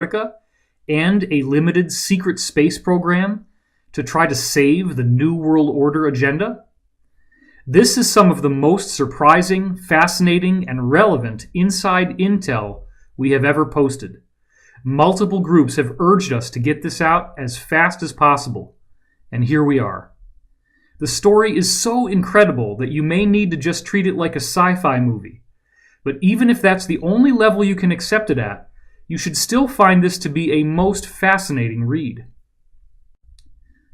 America and a limited secret space program to try to save the New World Order agenda? This is some of the most surprising, fascinating, and relevant inside intel we have ever posted. Multiple groups have urged us to get this out as fast as possible, and here we are. The story is so incredible that you may need to just treat it like a sci-fi movie. But even if that's the only level you can accept it at, you should still find this to be a most fascinating read.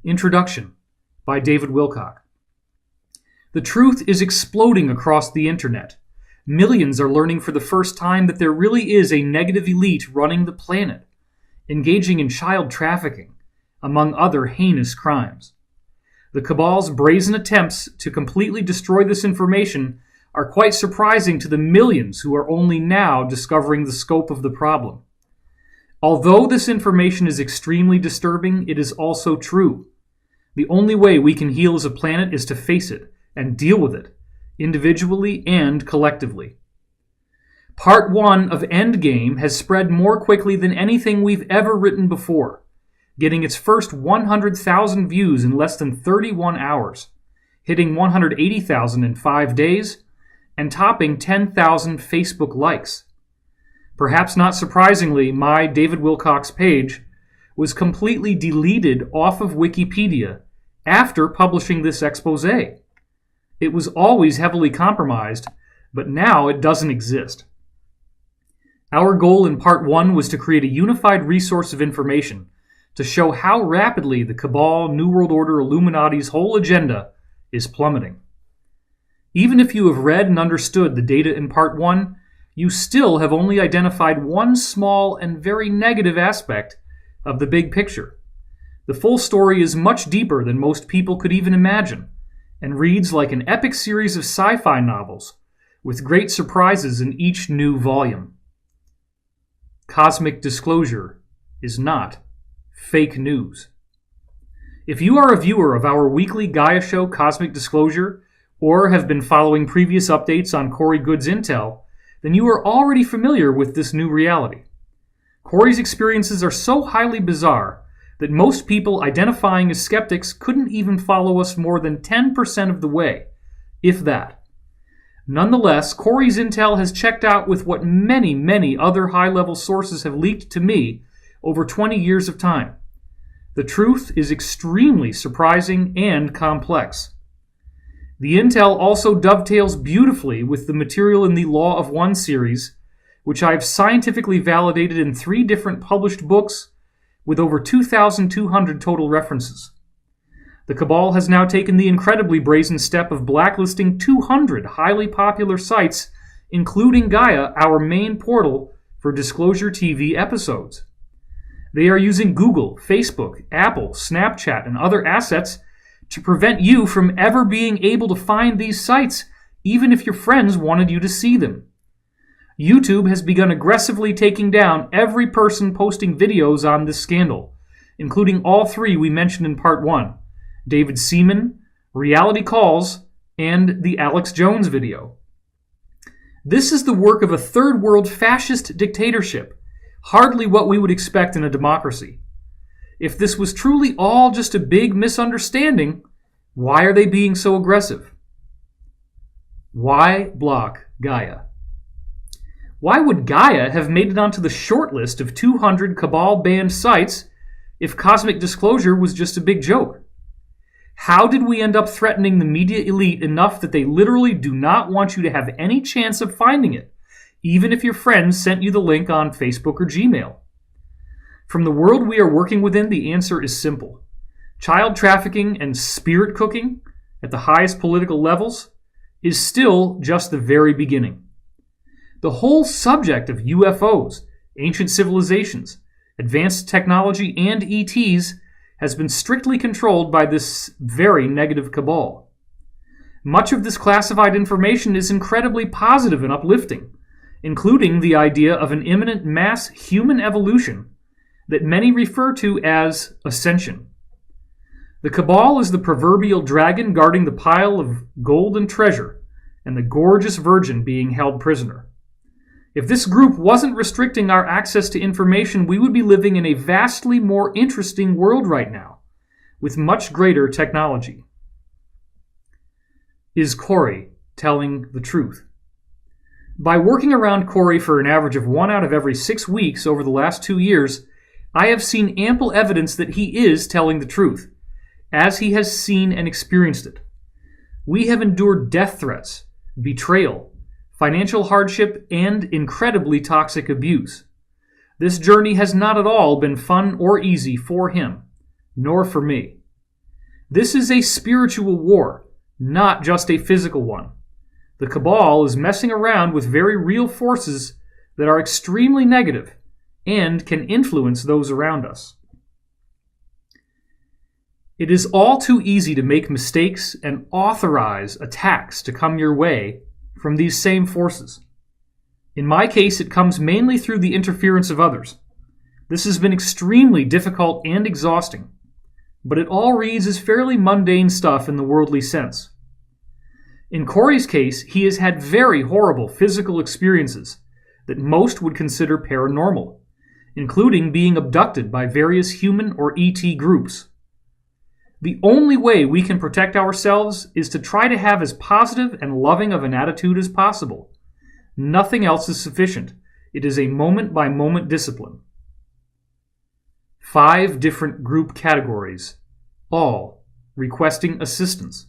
Introduction by David Wilcock. The truth is exploding across the internet. Millions are learning for the first time that there really is a negative elite running the planet, engaging in child trafficking, among other heinous crimes. The cabal's brazen attempts to completely destroy this information are quite surprising to the millions who are only now discovering the scope of the problem. Although this information is extremely disturbing, it is also true. The only way we can heal as a planet is to face it and deal with it, individually and collectively. Part 1 of Endgame has spread more quickly than anything we've ever written before, getting its first 100,000 views in less than 31 hours, hitting 180,000 in 5 days, and topping 10,000 Facebook likes. Perhaps not surprisingly, my David Wilcock's page was completely deleted off of Wikipedia after publishing this expose. It was always heavily compromised, but now it doesn't exist. Our goal in Part 1 was to create a unified resource of information to show how rapidly the Cabal, New World Order, Illuminati's whole agenda is plummeting. Even if you have read and understood the data in Part 1, you still have only identified one small and very negative aspect of the big picture. The full story is much deeper than most people could even imagine, and reads like an epic series of sci-fi novels, with great surprises in each new volume. Cosmic disclosure is not fake news. If you are a viewer of our weekly Gaia show Cosmic Disclosure, or have been following previous updates on Corey Good's intel, then you are already familiar with this new reality. Corey's experiences are so highly bizarre that most people identifying as skeptics couldn't even follow us more than 10% of the way, if that. Nonetheless, Corey's intel has checked out with what many, many other high-level sources have leaked to me over 20 years of time. The truth is extremely surprising and complex. The intel also dovetails beautifully with the material in the Law of One series, which I have scientifically validated in 3 different published books with over 2,200 total references. The Cabal has now taken the incredibly brazen step of blacklisting 200 highly popular sites, including Gaia, our main portal for Disclosure TV episodes. They are using Google, Facebook, Apple, Snapchat, and other assets to prevent you from ever being able to find these sites, even if your friends wanted you to see them. YouTube has begun aggressively taking down every person posting videos on this scandal, including all 3 we mentioned in Part 1, David Seaman, Reality Calls, and the Alex Jones video. This is the work of a third-world fascist dictatorship, hardly what we would expect in a democracy. If this was truly all just a big misunderstanding, why are they being so aggressive? Why block Gaia? Why would Gaia have made it onto the short list of 200 Cabal-banned sites if Cosmic Disclosure was just a big joke? How did we end up threatening the media elite enough that they literally do not want you to have any chance of finding it, even if your friends sent you the link on Facebook or Gmail? From the world we are working within, the answer is simple. Child trafficking and spirit cooking at the highest political levels is still just the very beginning. The whole subject of UFOs, ancient civilizations, advanced technology, and ETs has been strictly controlled by this very negative cabal. Much of this classified information is incredibly positive and uplifting, including the idea of an imminent mass human evolution that many refer to as ascension. The cabal is the proverbial dragon guarding the pile of gold and treasure, and the gorgeous virgin being held prisoner. If this group wasn't restricting our access to information, we would be living in a vastly more interesting world right now, with much greater technology. Is Corey telling the truth? By working around Corey for an average of 1 out of every 6 weeks over the last 2 years, I have seen ample evidence that he is telling the truth, as he has seen and experienced it. We have endured death threats, betrayal, financial hardship, and incredibly toxic abuse. This journey has not at all been fun or easy for him, nor for me. This is a spiritual war, not just a physical one. The cabal is messing around with very real forces that are extremely negative and can influence those around us. It is all too easy to make mistakes and authorize attacks to come your way from these same forces. In my case, it comes mainly through the interference of others. This has been extremely difficult and exhausting, but it all reads as fairly mundane stuff in the worldly sense. In Corey's case, he has had very horrible physical experiences that most would consider paranormal, including being abducted by various human or ET groups. The only way we can protect ourselves is to try to have as positive and loving of an attitude as possible. Nothing else is sufficient. It is a moment-by-moment discipline. 5 different group categories, all requesting assistance.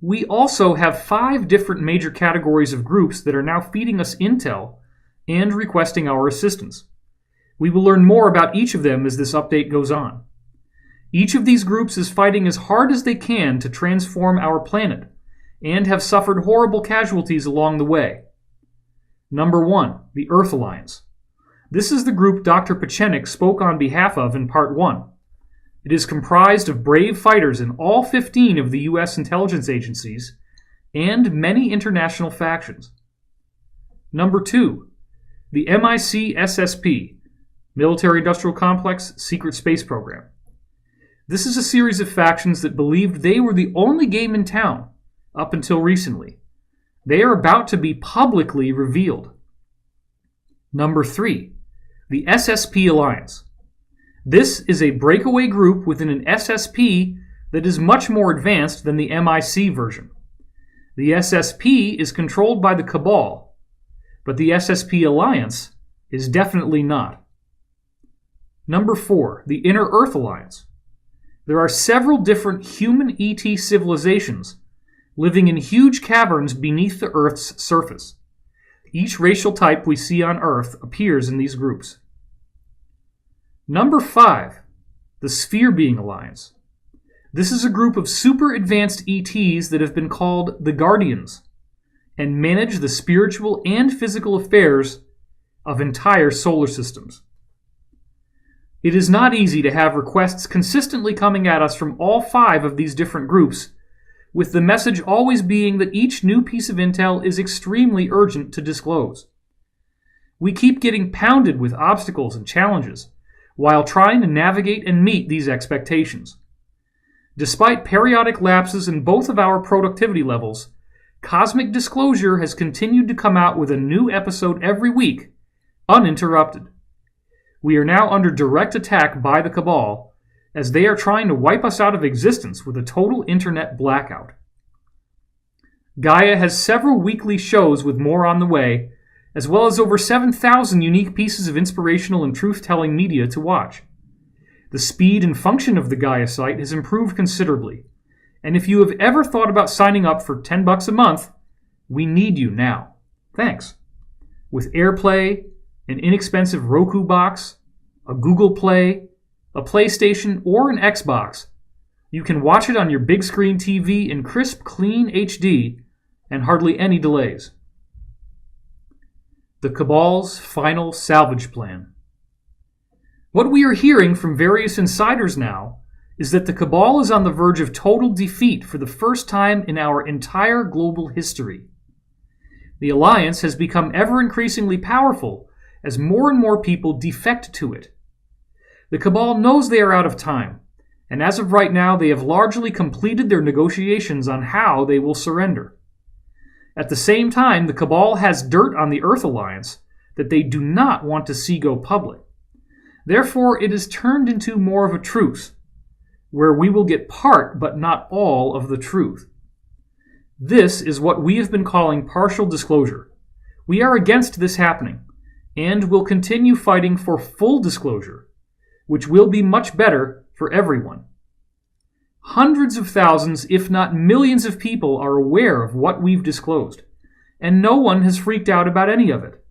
We also have 5 different major categories of groups that are now feeding us intel and requesting our assistance. We will learn more about each of them as this update goes on. Each of these groups is fighting as hard as they can to transform our planet, and have suffered horrible casualties along the way. Number 1, the Earth Alliance. This is the group Dr. Pachenik spoke on behalf of in Part 1. It is comprised of brave fighters in all 15 of the U.S. intelligence agencies and many international factions. Number 2, the MIC-SSP, Military Industrial Complex Secret Space Program. This is a series of factions that believed they were the only game in town up until recently. They are about to be publicly revealed. Number 3, the SSP Alliance. This is a breakaway group within an SSP that is much more advanced than the MIC version. The SSP is controlled by the cabal, but the SSP Alliance is definitely not. Number 4, the Inner Earth Alliance. There are several different human ET civilizations living in huge caverns beneath the Earth's surface. Each racial type we see on Earth appears in these groups. Number 5, the Sphere Being Alliance. This is a group of super advanced ETs that have been called the Guardians and manage the spiritual and physical affairs of entire solar systems. It is not easy to have requests consistently coming at us from all 5 of these different groups, with the message always being that each new piece of intel is extremely urgent to disclose. We keep getting pounded with obstacles and challenges while trying to navigate and meet these expectations. Despite periodic lapses in both of our productivity levels, Cosmic Disclosure has continued to come out with a new episode every week, uninterrupted. We are now under direct attack by the cabal, as they are trying to wipe us out of existence with a total internet blackout. Gaia has several weekly shows with more on the way, as well as over 7,000 unique pieces of inspirational and truth-telling media to watch. The speed and function of the Gaia site has improved considerably, and if you have ever thought about signing up for $10 a month, we need you now. Thanks. With AirPlay, an inexpensive Roku box, a Google Play, a PlayStation, or an Xbox, you can watch it on your big screen TV in crisp, clean HD and hardly any delays. The Cabal's final salvage plan. What we are hearing from various insiders now is that the Cabal is on the verge of total defeat for the first time in our entire global history. The Alliance has become ever increasingly powerful as more and more people defect to it. The Cabal knows they are out of time, and as of right now they have largely completed their negotiations on how they will surrender. At the same time, the Cabal has dirt on the Earth Alliance that they do not want to see go public. Therefore, it is turned into more of a truce, where we will get part but not all of the truth. This is what we have been calling partial disclosure. We are against this happening, and will continue fighting for full disclosure, which will be much better for everyone. Hundreds of thousands, if not millions of people are aware of what we've disclosed, and no one has freaked out about any of it.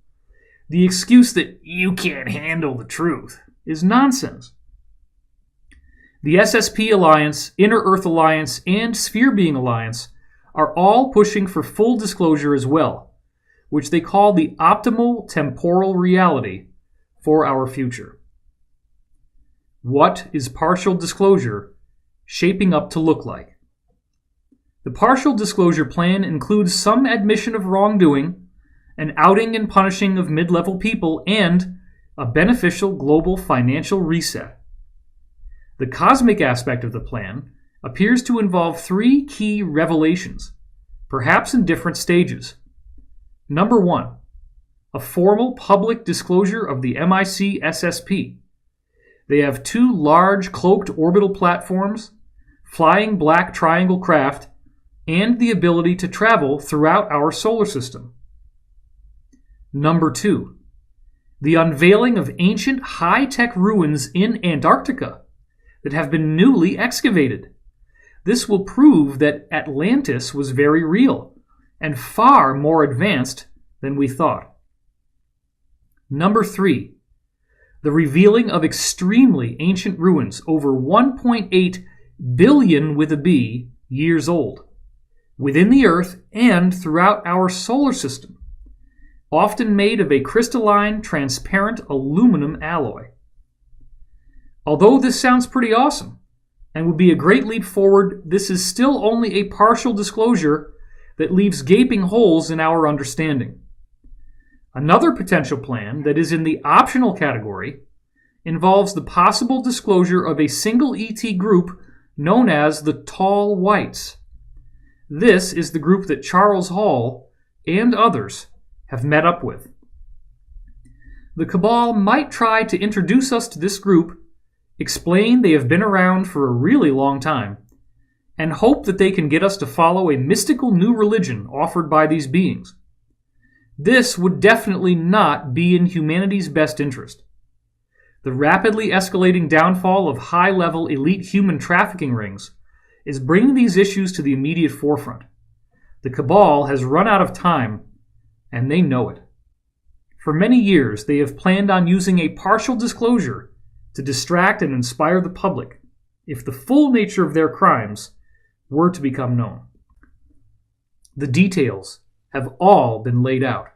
The excuse that you can't handle the truth is nonsense. The SSP Alliance, Inner Earth Alliance, and Sphere Being Alliance are all pushing for full disclosure as well, which they call the optimal temporal reality for our future. What is partial disclosure shaping up to look like? The partial disclosure plan includes some admission of wrongdoing, an outing and punishing of mid-level people, and a beneficial global financial reset. The cosmic aspect of the plan appears to involve 3 key revelations, perhaps in different stages. Number 1, a formal public disclosure of the MIC SSP. They have 2 large cloaked orbital platforms, flying black triangle craft, and the ability to travel throughout our solar system. Number 2, the unveiling of ancient high-tech ruins in Antarctica that have been newly excavated. This will prove that Atlantis was very real and far more advanced than we thought. Number 3, the revealing of extremely ancient ruins over 1.8 billion with a B years old, within the Earth and throughout our solar system, often made of a crystalline, transparent aluminum alloy. Although this sounds pretty awesome and would be a great leap forward, this is still only a partial disclosure that leaves gaping holes in our understanding. Another potential plan that is in the optional category involves the possible disclosure of a single ET group known as the Tall Whites. This is the group that Charles Hall and others have met up with. The Cabal might try to introduce us to this group, explain they have been around for a really long time, and hope that they can get us to follow a mystical new religion offered by these beings. This would definitely not be in humanity's best interest. The rapidly escalating downfall of high-level elite human trafficking rings is bringing these issues to the immediate forefront. The Cabal has run out of time, and they know it. For many years, they have planned on using a partial disclosure to distract and inspire the public if the full nature of their crimes were to become known. The details have all been laid out.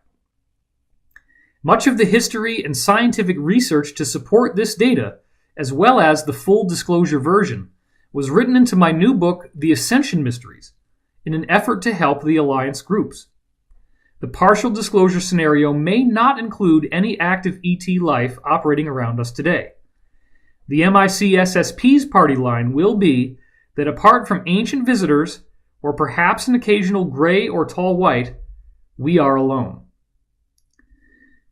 Much of the history and scientific research to support this data, as well as the full disclosure version, was written into my new book, The Ascension Mysteries, in an effort to help the Alliance groups. The partial disclosure scenario may not include any active ET life operating around us today. The MIC SSP's party line will be that apart from ancient visitors, or perhaps an occasional gray or tall white, we are alone.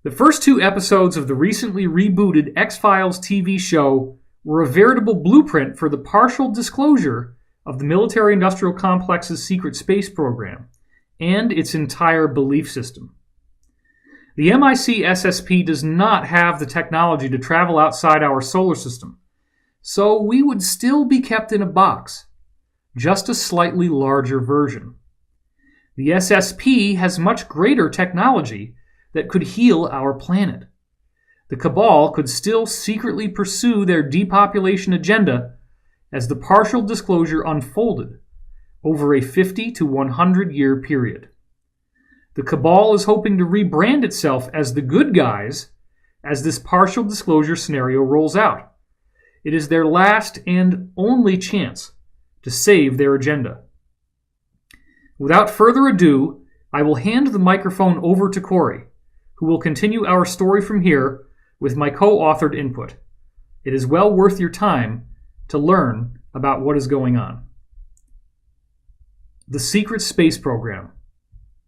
The first 2 episodes of the recently rebooted X-Files TV show were a veritable blueprint for the partial disclosure of the military-industrial complex's secret space program and its entire belief system. The MIC SSP does not have the technology to travel outside our solar system, so we would still be kept in a box, just a slightly larger version. The SSP has much greater technology that could heal our planet. The Cabal could still secretly pursue their depopulation agenda as the partial disclosure unfolded over a 50 to 100 year period. The Cabal is hoping to rebrand itself as the good guys as this partial disclosure scenario rolls out. It is their last and only chance to save their agenda. Without further ado, I will hand the microphone over to Corey, who will continue our story from here with my co-authored input. It is well worth your time to learn about what is going on. The Secret Space Program.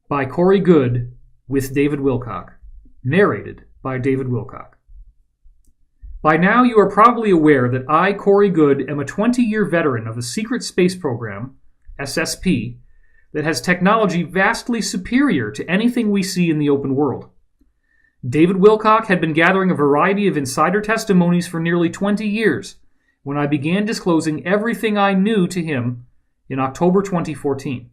by Corey Goode with David Wilcock. Narrated by David Wilcock. By now you are probably aware that I, Corey Goode, am a 20-year veteran of a secret space program, SSP, that has technology vastly superior to anything we see in the open world. David Wilcock had been gathering a variety of insider testimonies for nearly 20 years when I began disclosing everything I knew to him in October 2014.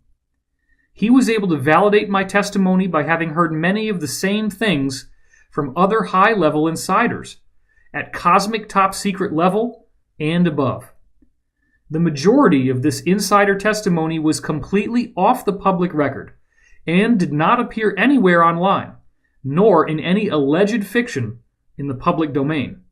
He was able to validate my testimony by having heard many of the same things from other high-level insiders at cosmic top-secret level and above. The majority of this insider testimony was completely off the public record and did not appear anywhere online, nor in any alleged fiction in the public domain.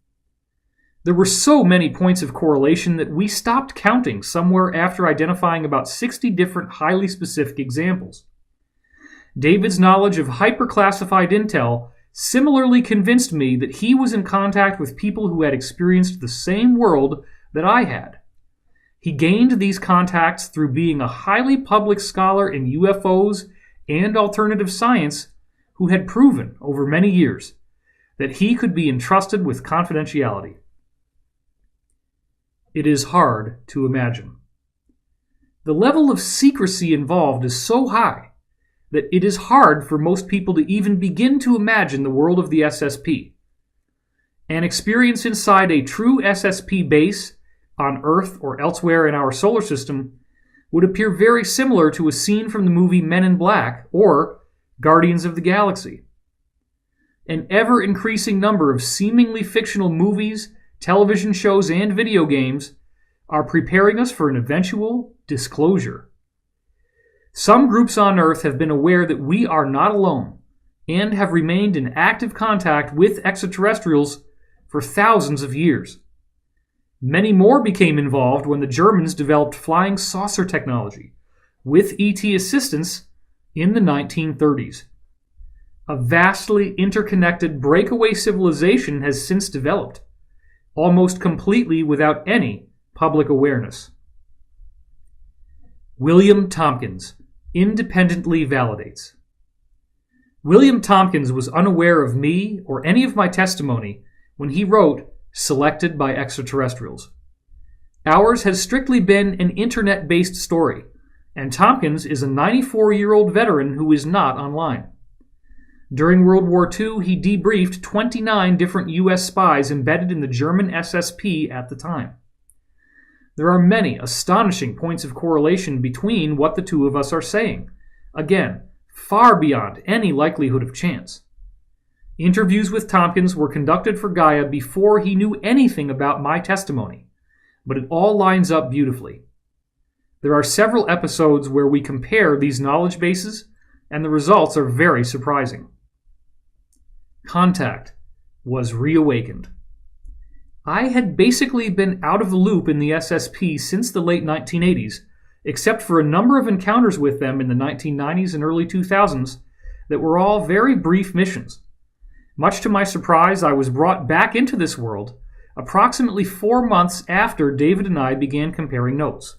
There were so many points of correlation that we stopped counting somewhere after identifying about 60 different highly specific examples. David's knowledge of hyper-classified intel similarly convinced me that he was in contact with people who had experienced the same world that I had. He gained these contacts through being a highly public scholar in UFOs and alternative science who had proven over many years that he could be entrusted with confidentiality. It is hard to imagine. The level of secrecy involved is so high that it is hard for most people to even begin to imagine the world of the SSP. An experience inside a true SSP base on Earth or elsewhere in our solar system would appear very similar to a scene from the movie Men in Black or Guardians of the Galaxy. An ever-increasing number of seemingly fictional movies, television shows, and video games are preparing us for an eventual disclosure. Some groups on Earth have been aware that we are not alone and have remained in active contact with extraterrestrials for thousands of years. Many more became involved when the Germans developed flying saucer technology with ET assistance in the 1930s. A vastly interconnected breakaway civilization has since developed, almost completely without any public awareness. William Tompkins independently validates. William Tompkins was unaware of me or any of my testimony when he wrote Selected by Extraterrestrials. Ours has strictly been an internet-based story, and Tompkins is a 94-year-old veteran who is not online. During World War II, he debriefed 29 different U.S. spies embedded in the German SSP at the time. There are many astonishing points of correlation between what the two of us are saying, again, far beyond any likelihood of chance. Interviews with Tompkins were conducted for Gaia before he knew anything about my testimony, but it all lines up beautifully. There are several episodes where we compare these knowledge bases, and the results are very surprising. Contact was reawakened. I had basically been out of the loop in the SSP since the late 1980s, except for a number of encounters with them in the 1990s and early 2000s that were all very brief missions. Much to my surprise, I was brought back into this world approximately 4 months after David and I began comparing notes.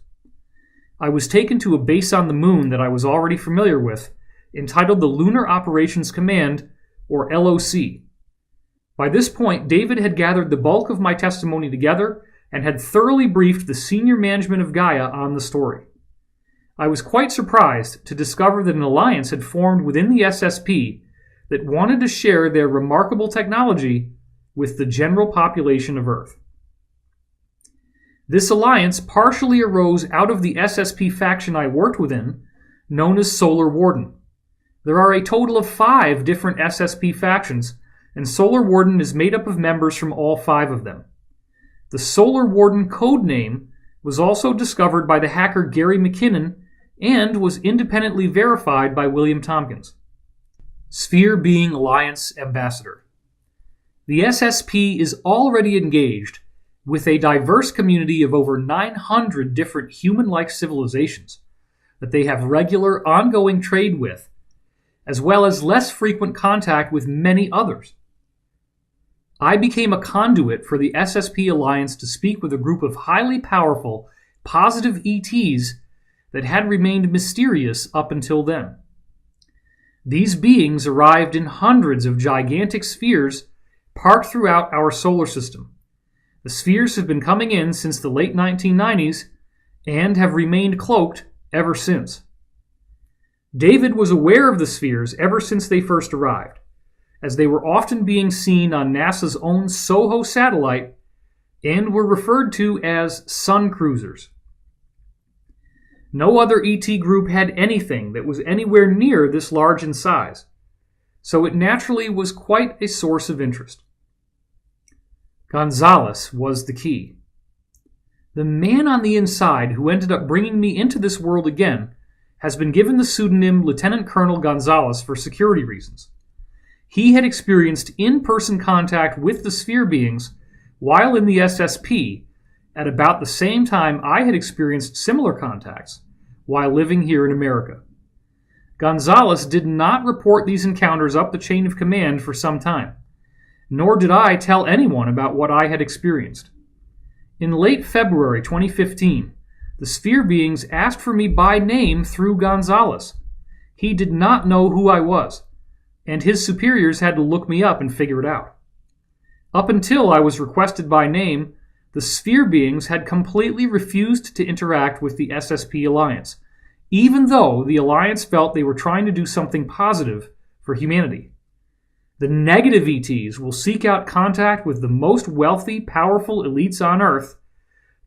I was taken to a base on the moon that I was already familiar with, entitled the Lunar Operations Command, or LOC. By this point, David had gathered the bulk of my testimony together and had thoroughly briefed the senior management of Gaia on the story. I was quite surprised to discover that an alliance had formed within the SSP that wanted to share their remarkable technology with the general population of Earth. This alliance partially arose out of the SSP faction I worked within, known as Solar Warden. There are a total of 5 different SSP factions, and Solar Warden is made up of members from all 5 of them. The Solar Warden code name was also discovered by the hacker Gary McKinnon and was independently verified by William Tompkins. Sphere Being Alliance Ambassador. The SSP is already engaged with a diverse community of over 900 different human-like civilizations that they have regular, ongoing trade with, as well as less frequent contact with many others. I became a conduit for the SSP Alliance to speak with a group of highly powerful, positive ETs that had remained mysterious up until then. These beings arrived in hundreds of gigantic spheres parked throughout our solar system. The spheres have been coming in since the late 1990s and have remained cloaked ever since. David was aware of the spheres ever since they first arrived, as they were often being seen on NASA's own SOHO satellite and were referred to as sun cruisers. No other ET group had anything that was anywhere near this large in size, so it naturally was quite a source of interest. Gonzalez was the key. The man on the inside who ended up bringing me into this world again has been given the pseudonym Lieutenant Colonel Gonzalez for security reasons. He had experienced in-person contact with the sphere beings while in the SSP at about the same time I had experienced similar contacts while living here in America. Gonzalez did not report these encounters up the chain of command for some time, nor did I tell anyone about what I had experienced. In late February 2015, the sphere beings asked for me by name through Gonzalez. He did not know who I was, and his superiors had to look me up and figure it out. Up until I was requested by name, the sphere beings had completely refused to interact with the SSP Alliance, even though the Alliance felt they were trying to do something positive for humanity. The negative ETs will seek out contact with the most wealthy, powerful elites on Earth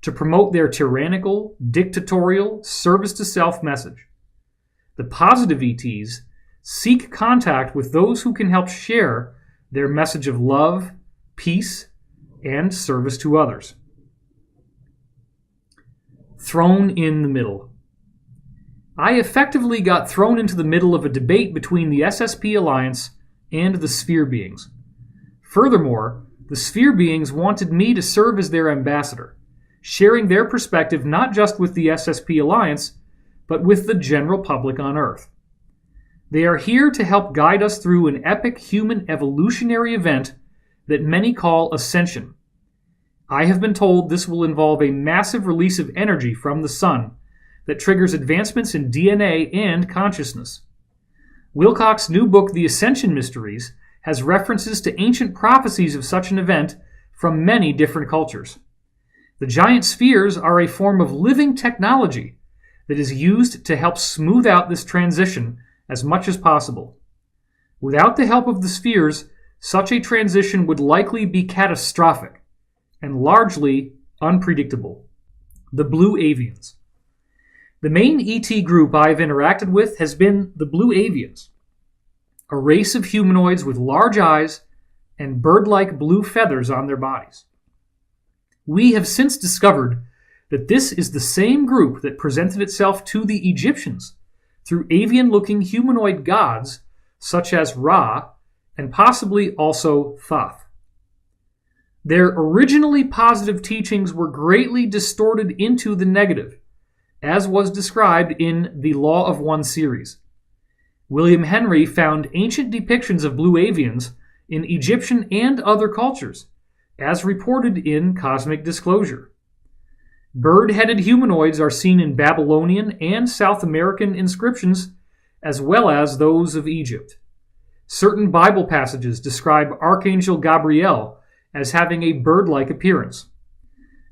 to promote their tyrannical, dictatorial, service-to-self message. The positive ETs seek contact with those who can help share their message of love, peace, and service to others. Thrown in the middle. I effectively got thrown into the middle of a debate between the SSP Alliance and the sphere beings. Furthermore, the sphere beings wanted me to serve as their ambassador, sharing their perspective not just with the SSP Alliance, but with the general public on Earth. They are here to help guide us through an epic human evolutionary event that many call ascension. I have been told this will involve a massive release of energy from the sun that triggers advancements in DNA and consciousness. Wilcock's new book, The Ascension Mysteries, has references to ancient prophecies of such an event from many different cultures. The giant spheres are a form of living technology that is used to help smooth out this transition as much as possible. Without the help of the spheres, such a transition would likely be catastrophic and largely unpredictable. The Blue Avians. The main ET group I've interacted with has been the Blue Avians, a race of humanoids with large eyes and bird-like blue feathers on their bodies. We have since discovered that this is the same group that presented itself to the Egyptians through avian-looking humanoid gods such as Ra and possibly also Thoth. Their originally positive teachings were greatly distorted into the negative, as was described in the Law of One series. William Henry found ancient depictions of blue avians in Egyptian and other cultures, as reported in Cosmic Disclosure. Bird-headed humanoids are seen in Babylonian and South American inscriptions, as well as those of Egypt. Certain Bible passages describe Archangel Gabriel as having a bird-like appearance.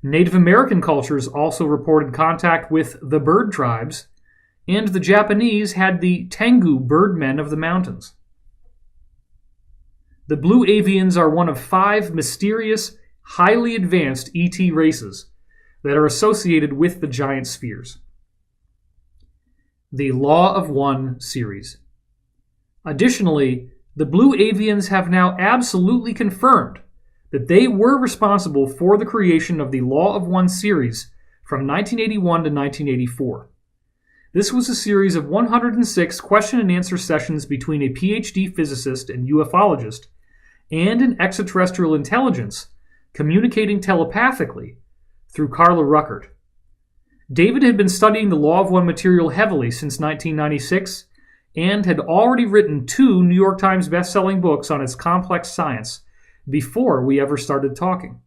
Native American cultures also reported contact with the bird tribes, and the Japanese had the Tengu birdmen of the mountains. The Blue Avians are one of 5 mysterious, highly advanced ET races that are associated with the giant spheres. The Law of One series. Additionally, the Blue Avians have now absolutely confirmed that they were responsible for the creation of the Law of One series from 1981 to 1984. This was a series of 106 question and answer sessions between a PhD physicist and ufologist and an extraterrestrial intelligence communicating telepathically through Carla Ruckert. David had been studying the Law of One material heavily since 1996 and had already written 2 New York Times best-selling books on its complex science before we ever started talking.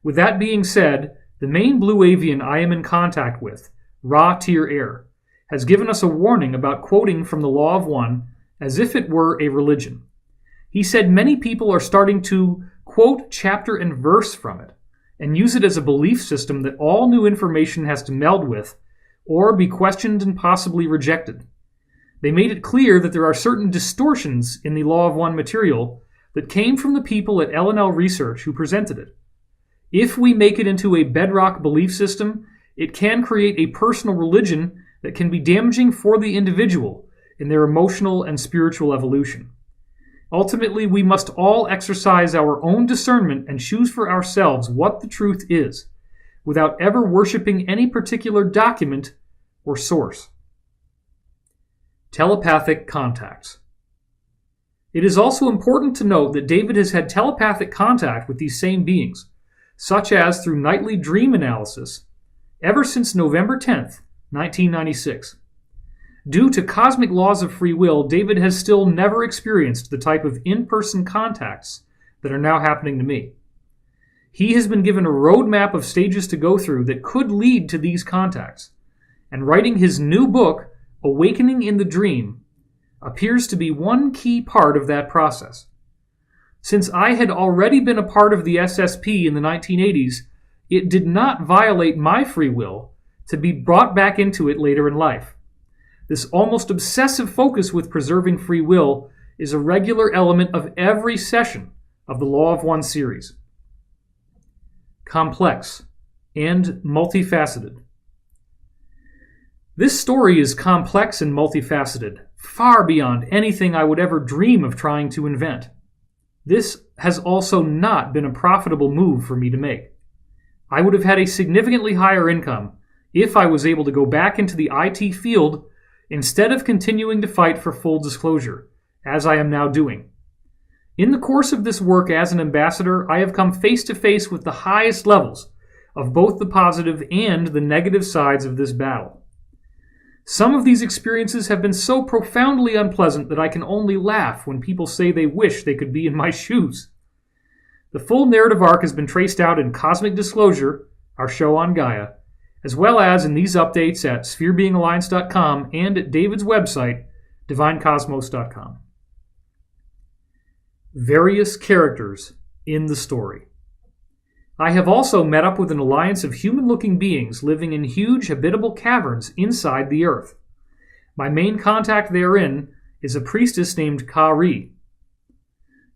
With that being said, the main Blue Avian I am in contact with, Ra Tir Air, has given us a warning about quoting from the Law of One as if it were a religion. He said many people are starting to quote chapter and verse from it and use it as a belief system that all new information has to meld with or be questioned and possibly rejected. They made it clear that there are certain distortions in the Law of One material that came from the people at L&L Research who presented it. If we make it into a bedrock belief system, it can create a personal religion that can be damaging for the individual in their emotional and spiritual evolution. Ultimately, we must all exercise our own discernment and choose for ourselves what the truth is, without ever worshiping any particular document or source. Telepathic contacts. It is also important to note that David has had telepathic contact with these same beings, such as through nightly dream analysis, ever since November 10th, 1996. Due to cosmic laws of free will, David has still never experienced the type of in-person contacts that are now happening to me. He has been given a roadmap of stages to go through that could lead to these contacts, and writing his new book, Awakening in the Dream, appears to be one key part of that process. Since I had already been a part of the SSP in the 1980s, it did not violate my free will to be brought back into it later in life. This almost obsessive focus with preserving free will is a regular element of every session of the Law of One series. Complex and multifaceted. This story is complex and multifaceted, far beyond anything I would ever dream of trying to invent. This has also not been a profitable move for me to make. I would have had a significantly higher income if I was able to go back into the IT field instead of continuing to fight for full disclosure, as I am now doing. In the course of this work as an ambassador, I have come face to face with the highest levels of both the positive and the negative sides of this battle. Some of these experiences have been so profoundly unpleasant that I can only laugh when people say they wish they could be in my shoes. The full narrative arc has been traced out in Cosmic Disclosure, our show on Gaia, as well as in these updates at spherebeingalliance.com and at David's website, divinecosmos.com. Various characters in the story. I have also met up with an alliance of human-looking beings living in huge habitable caverns inside the earth. My main contact therein is a priestess named Kari.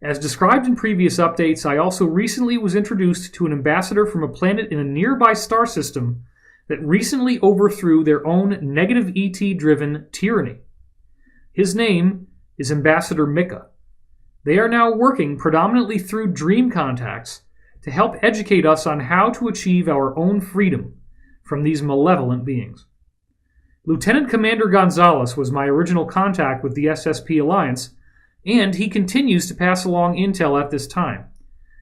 As described in previous updates, I also recently was introduced to an ambassador from a planet in a nearby star system that recently overthrew their own negative ET-driven tyranny. His name is Ambassador Mika. They are now working predominantly through dream contacts to help educate us on how to achieve our own freedom from these malevolent beings. Lieutenant Commander Gonzalez was my original contact with the SSP Alliance, and he continues to pass along intel at this time,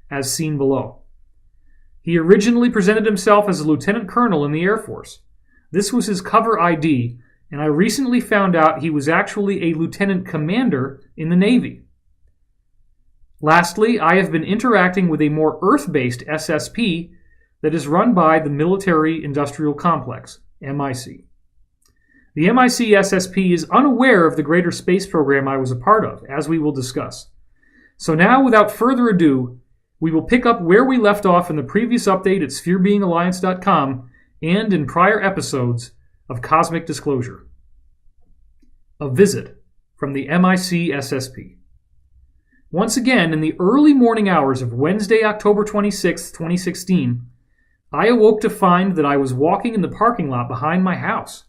as seen below. He originally presented himself as a lieutenant colonel in the Air Force. This was his cover ID, and I recently found out he was actually a lieutenant commander in the Navy. Lastly, I have been interacting with a more Earth-based SSP that is run by the Military Industrial Complex, MIC. The MIC SSP is unaware of the greater space program I was a part of, as we will discuss. So now, without further ado, we will pick up where we left off in the previous update at spherebeingalliance.com and in prior episodes of Cosmic Disclosure. A visit from the MIC SSP. Once again, in the early morning hours of Wednesday, October 26, 2016, I awoke to find that I was walking in the parking lot behind my house.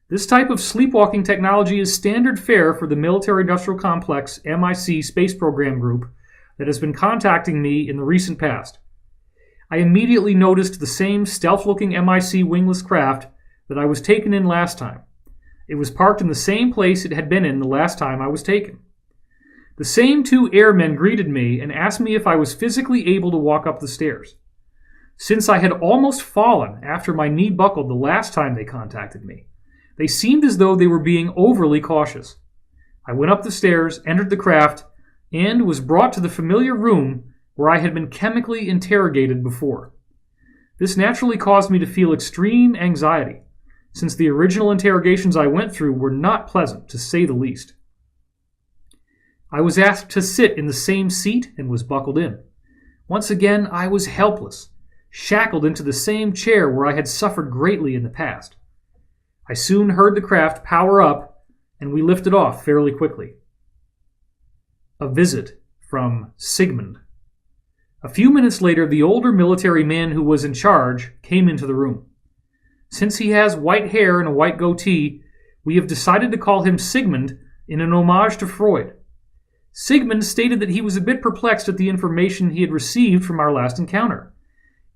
This type of sleepwalking technology is standard fare for the Military Industrial Complex MIC space program group that has been contacting me in the recent past. I immediately noticed the same stealth-looking MIC wingless craft that I was taken in last time. It was parked in the same place it had been in the last time I was taken. The same two airmen greeted me and asked me if I was physically able to walk up the stairs. Since I had almost fallen after my knee buckled the last time they contacted me, they seemed as though they were being overly cautious. I went up the stairs, entered the craft, and was brought to the familiar room where I had been chemically interrogated before. This naturally caused me to feel extreme anxiety, since the original interrogations I went through were not pleasant, to say the least. I was asked to sit in the same seat and was buckled in. Once again, I was helpless, shackled into the same chair where I had suffered greatly in the past. I soon heard the craft power up, and we lifted off fairly quickly. A visit from Sigmund. A few minutes later, the older military man who was in charge came into the room. Since he has white hair and a white goatee, we have decided to call him Sigmund in an homage to Freud. Sigmund stated that he was a bit perplexed at the information he had received from our last encounter.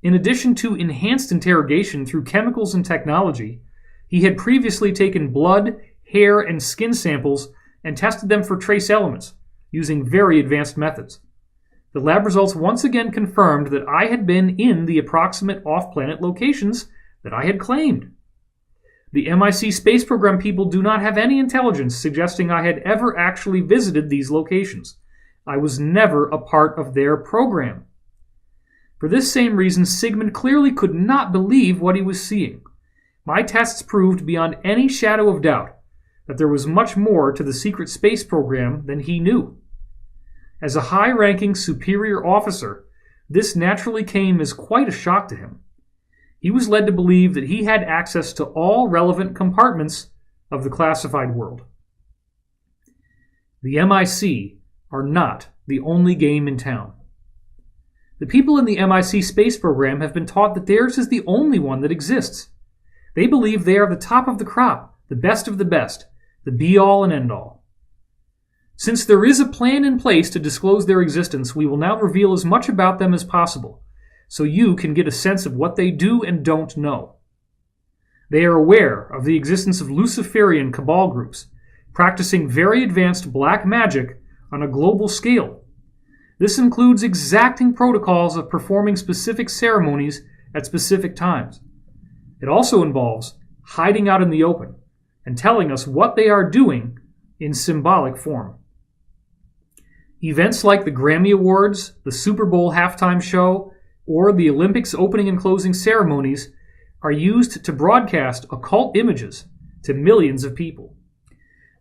In addition to enhanced interrogation through chemicals and technology, he had previously taken blood, hair, and skin samples and tested them for trace elements, using very advanced methods. The lab results once again confirmed that I had been in the approximate off-planet locations that I had claimed. The MIC space program people do not have any intelligence suggesting I had ever actually visited these locations. I was never a part of their program. For this same reason, Sigmund clearly could not believe what he was seeing. My tests proved beyond any shadow of doubt that there was much more to the secret space program than he knew. As a high-ranking superior officer, this naturally came as quite a shock to him. He was led to believe that he had access to all relevant compartments of the classified world. The MIC are not the only game in town. The people in the MIC space program have been taught that theirs is the only one that exists. They believe they are the top of the crop, the best of the best, the be-all and end-all. Since there is a plan in place to disclose their existence, we will now reveal as much about them as possible, so you can get a sense of what they do and don't know. They are aware of the existence of Luciferian cabal groups, practicing very advanced black magic on a global scale. This includes exacting protocols of performing specific ceremonies at specific times. It also involves hiding out in the open and telling us what they are doing in symbolic form. Events like the Grammy Awards, the Super Bowl halftime show, or the Olympics opening and closing ceremonies are used to broadcast occult images to millions of people.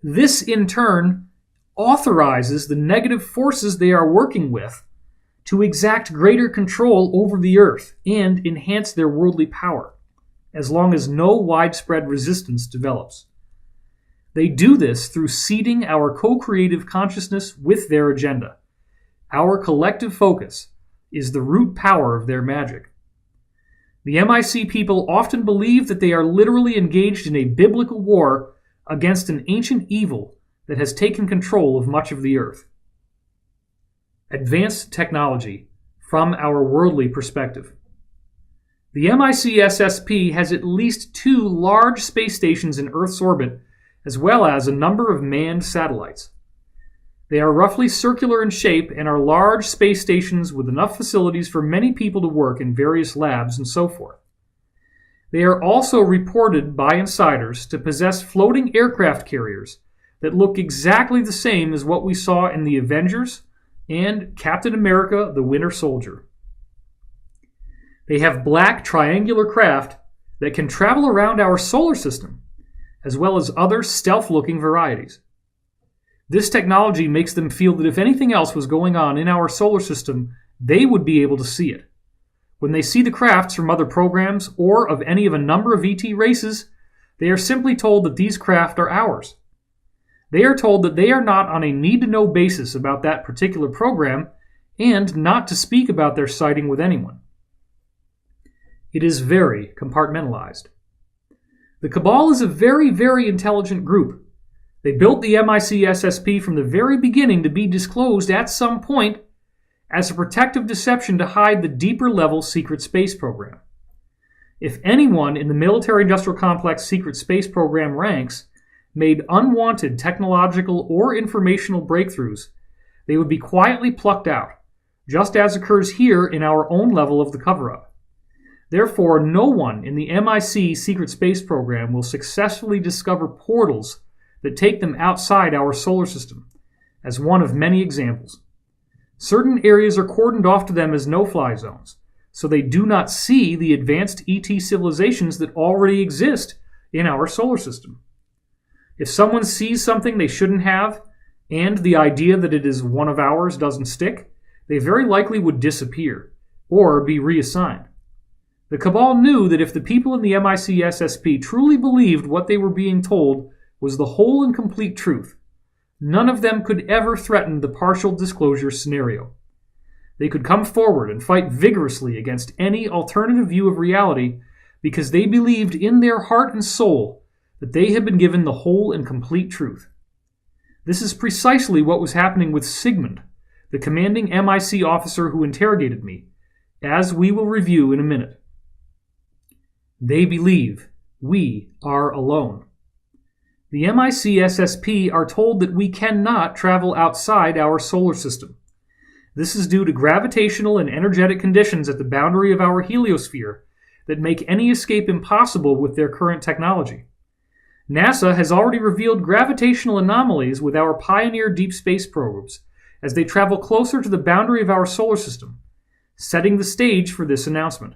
This, in turn, authorizes the negative forces they are working with to exact greater control over the earth and enhance their worldly power, as long as no widespread resistance develops. They do this through seeding our co-creative consciousness with their agenda. Our collective focus is the root power of their magic. The MIC people often believe that they are literally engaged in a biblical war against an ancient evil that has taken control of much of the earth. Advanced technology from our worldly perspective. The MIC SSP has at least 2 large space stations in Earth's orbit, as well as a number of manned satellites. They are roughly circular in shape and are large space stations with enough facilities for many people to work in various labs and so forth. They are also reported by insiders to possess floating aircraft carriers that look exactly the same as what we saw in the Avengers and Captain America: The Winter Soldier. They have black triangular craft that can travel around our solar system, as well as other stealth-looking varieties. This technology makes them feel that if anything else was going on in our solar system, they would be able to see it. When they see the crafts from other programs or of any of a number of ET races, they are simply told that these craft are ours. They are told that they are not on a need-to-know basis about that particular program and not to speak about their sighting with anyone. It is very compartmentalized. The Cabal is a very, very intelligent group. They built the MIC SSP from the very beginning to be disclosed at some point as a protective deception to hide the deeper level secret space program. If anyone in the military-industrial complex secret space program ranks made unwanted technological or informational breakthroughs, they would be quietly plucked out, just as occurs here in our own level of the cover-up. Therefore, no one in the MIC secret space program will successfully discover portals that take them outside our solar system, as one of many examples. Certain areas are cordoned off to them as no-fly zones, so they do not see the advanced ET civilizations that already exist in our solar system. If someone sees something they shouldn't have, and the idea that it is one of ours doesn't stick, they very likely would disappear, or be reassigned. The Cabal knew that if the people in the MIC SSP truly believed what they were being told was the whole and complete truth, none of them could ever threaten the partial disclosure scenario. They could come forward and fight vigorously against any alternative view of reality because they believed in their heart and soul that they had been given the whole and complete truth. This is precisely what was happening with Sigmund, the commanding MIC officer who interrogated me, as we will review in a minute. They believe we are alone. The MIC SSP are told that we cannot travel outside our solar system. This is due to gravitational and energetic conditions at the boundary of our heliosphere that make any escape impossible with their current technology. NASA has already revealed gravitational anomalies with our Pioneer deep space probes as they travel closer to the boundary of our solar system, setting the stage for this announcement.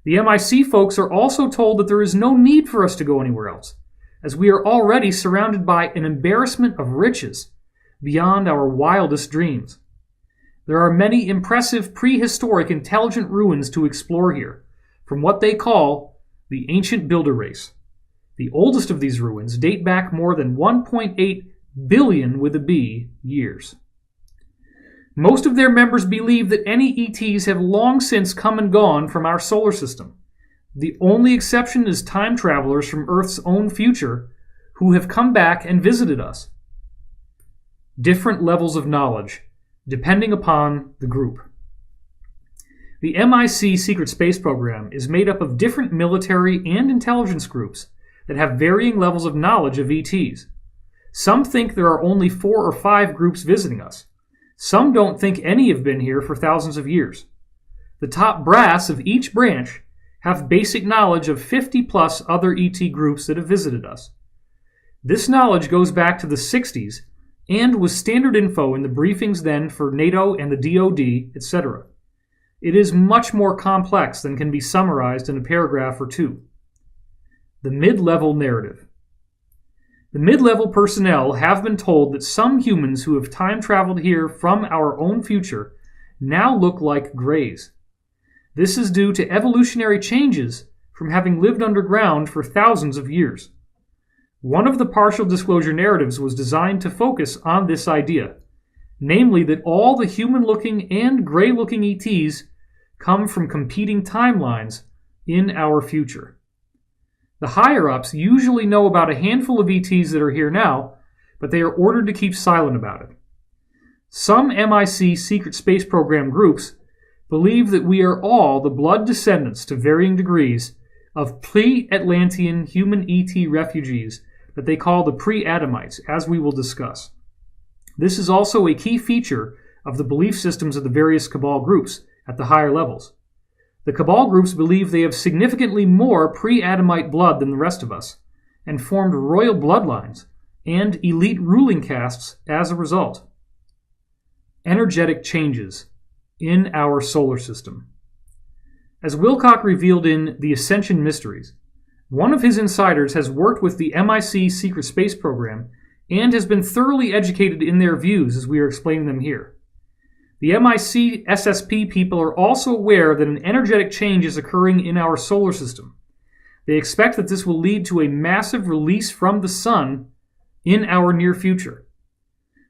The MIC folks are also told that there is no need for us to go anywhere else, as we are already surrounded by an embarrassment of riches beyond our wildest dreams. There are many impressive prehistoric intelligent ruins to explore here, from what they call the ancient builder race. The oldest of these ruins date back more than 1.8 billion with a B years. Most of their members believe that any ETs have long since come and gone from our solar system. The only exception is time travelers from Earth's own future who have come back and visited us. Different levels of knowledge, depending upon the group. The MIC Secret Space Program is made up of different military and intelligence groups that have varying levels of knowledge of ETs. Some think there are only 4 or 5 groups visiting us. Some don't think any have been here for thousands of years. The top brass of each branch have basic knowledge of 50-plus other ET groups that have visited us. This knowledge goes back to the 60s and was standard info in the briefings then for NATO and the DoD, etc. It is much more complex than can be summarized in a paragraph or two. The mid-level narrative. The mid-level personnel have been told that some humans who have time-traveled here from our own future now look like Greys. This is due to evolutionary changes from having lived underground for thousands of years. One of the partial disclosure narratives was designed to focus on this idea, namely that all the human-looking and gray-looking ETs come from competing timelines in our future. The higher-ups usually know about a handful of ETs that are here now, but they are ordered to keep silent about it. Some MIC Secret Space Program groups believe that we are all the blood descendants to varying degrees of pre-Atlantean human ET refugees that they call the pre-Adamites, as we will discuss. This is also a key feature of the belief systems of the various Cabal groups at the higher levels. The Cabal groups believe they have significantly more pre-Adamite blood than the rest of us, and formed royal bloodlines and elite ruling castes as a result. Energetic changes in our solar system. As Wilcock revealed in The Ascension Mysteries, one of his insiders has worked with the MIC Secret Space Program and has been thoroughly educated in their views as we are explaining them here. The MIC SSP people are also aware that an energetic change is occurring in our solar system. They expect that this will lead to a massive release from the sun in our near future.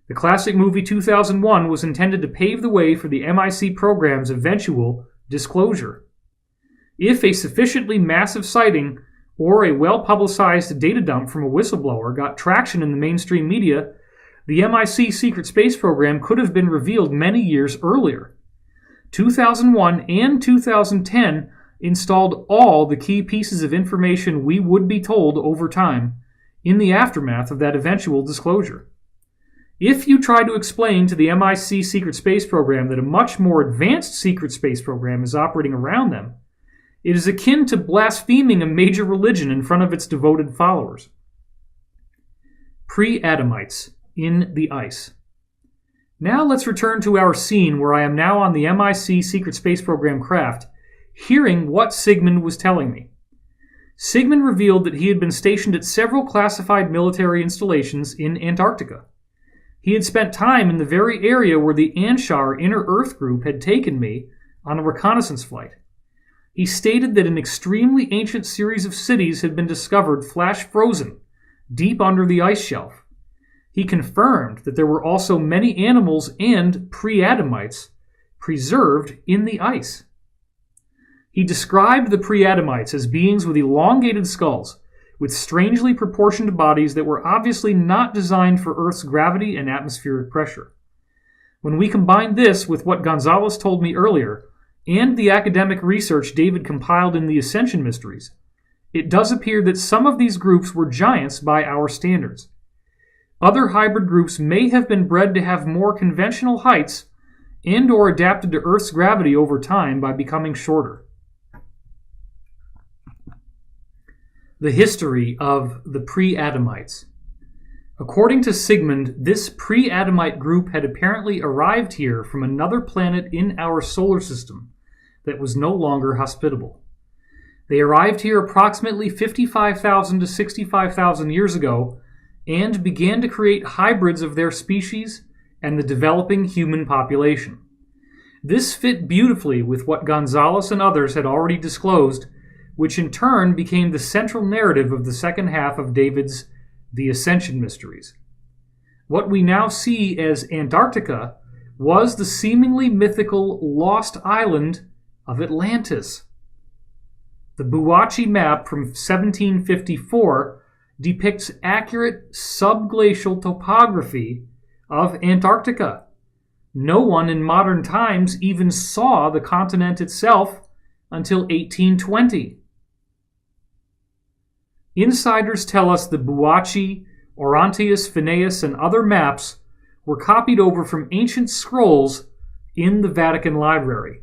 The classic movie 2001 was intended to pave the way for the MIC program's eventual disclosure. If a sufficiently massive sighting or a well-publicized data dump from a whistleblower got traction in the mainstream media, the MIC Secret Space Program could have been revealed many years earlier. 2001 and 2010 installed all the key pieces of information we would be told over time in the aftermath of that eventual disclosure. If you try to explain to the MIC Secret Space Program that a much more advanced secret space program is operating around them, it is akin to blaspheming a major religion in front of its devoted followers. Pre-Adamites in the ice. Now let's return to our scene where I am now on the MIC Secret Space Program craft, hearing what Sigmund was telling me. Sigmund revealed that he had been stationed at several classified military installations in Antarctica. He had spent time in the very area where the Anshar Inner Earth group had taken me on a reconnaissance flight. He stated that an extremely ancient series of cities had been discovered flash-frozen, deep under the ice shelf. He confirmed that there were also many animals and pre-Adamites preserved in the ice. He described the pre-Adamites as beings with elongated skulls, with strangely proportioned bodies that were obviously not designed for Earth's gravity and atmospheric pressure. When we combine this with what Gonzalez told me earlier, and the academic research David compiled in the Ascension Mysteries, it does appear that some of these groups were giants by our standards. Other hybrid groups may have been bred to have more conventional heights and or adapted to Earth's gravity over time by becoming shorter. The history of the pre-Adamites. According to Sigmund, this pre-Adamite group had apparently arrived here from another planet in our solar system that was no longer hospitable. They arrived here approximately 55,000 to 65,000 years ago and began to create hybrids of their species and the developing human population. This fit beautifully with what Gonzalez and others had already disclosed, which in turn became the central narrative of the second half of David's The Ascension Mysteries. What we now see as Antarctica was the seemingly mythical lost island of Atlantis. The Buwachi map from 1754 depicts accurate subglacial topography of Antarctica. No one in modern times even saw the continent itself until 1820. Insiders tell us the Buwachi, Orontius, Phineas, and other maps were copied over from ancient scrolls in the Vatican Library.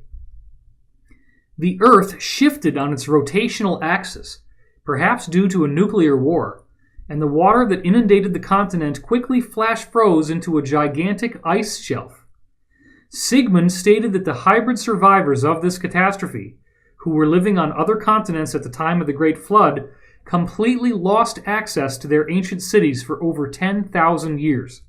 The Earth shifted on its rotational axis, perhaps due to a nuclear war, and the water that inundated the continent quickly flash-froze into a gigantic ice shelf. Sigmund stated that the hybrid survivors of this catastrophe, who were living on other continents at the time of the Great Flood, completely lost access to their ancient cities for over 10,000 years.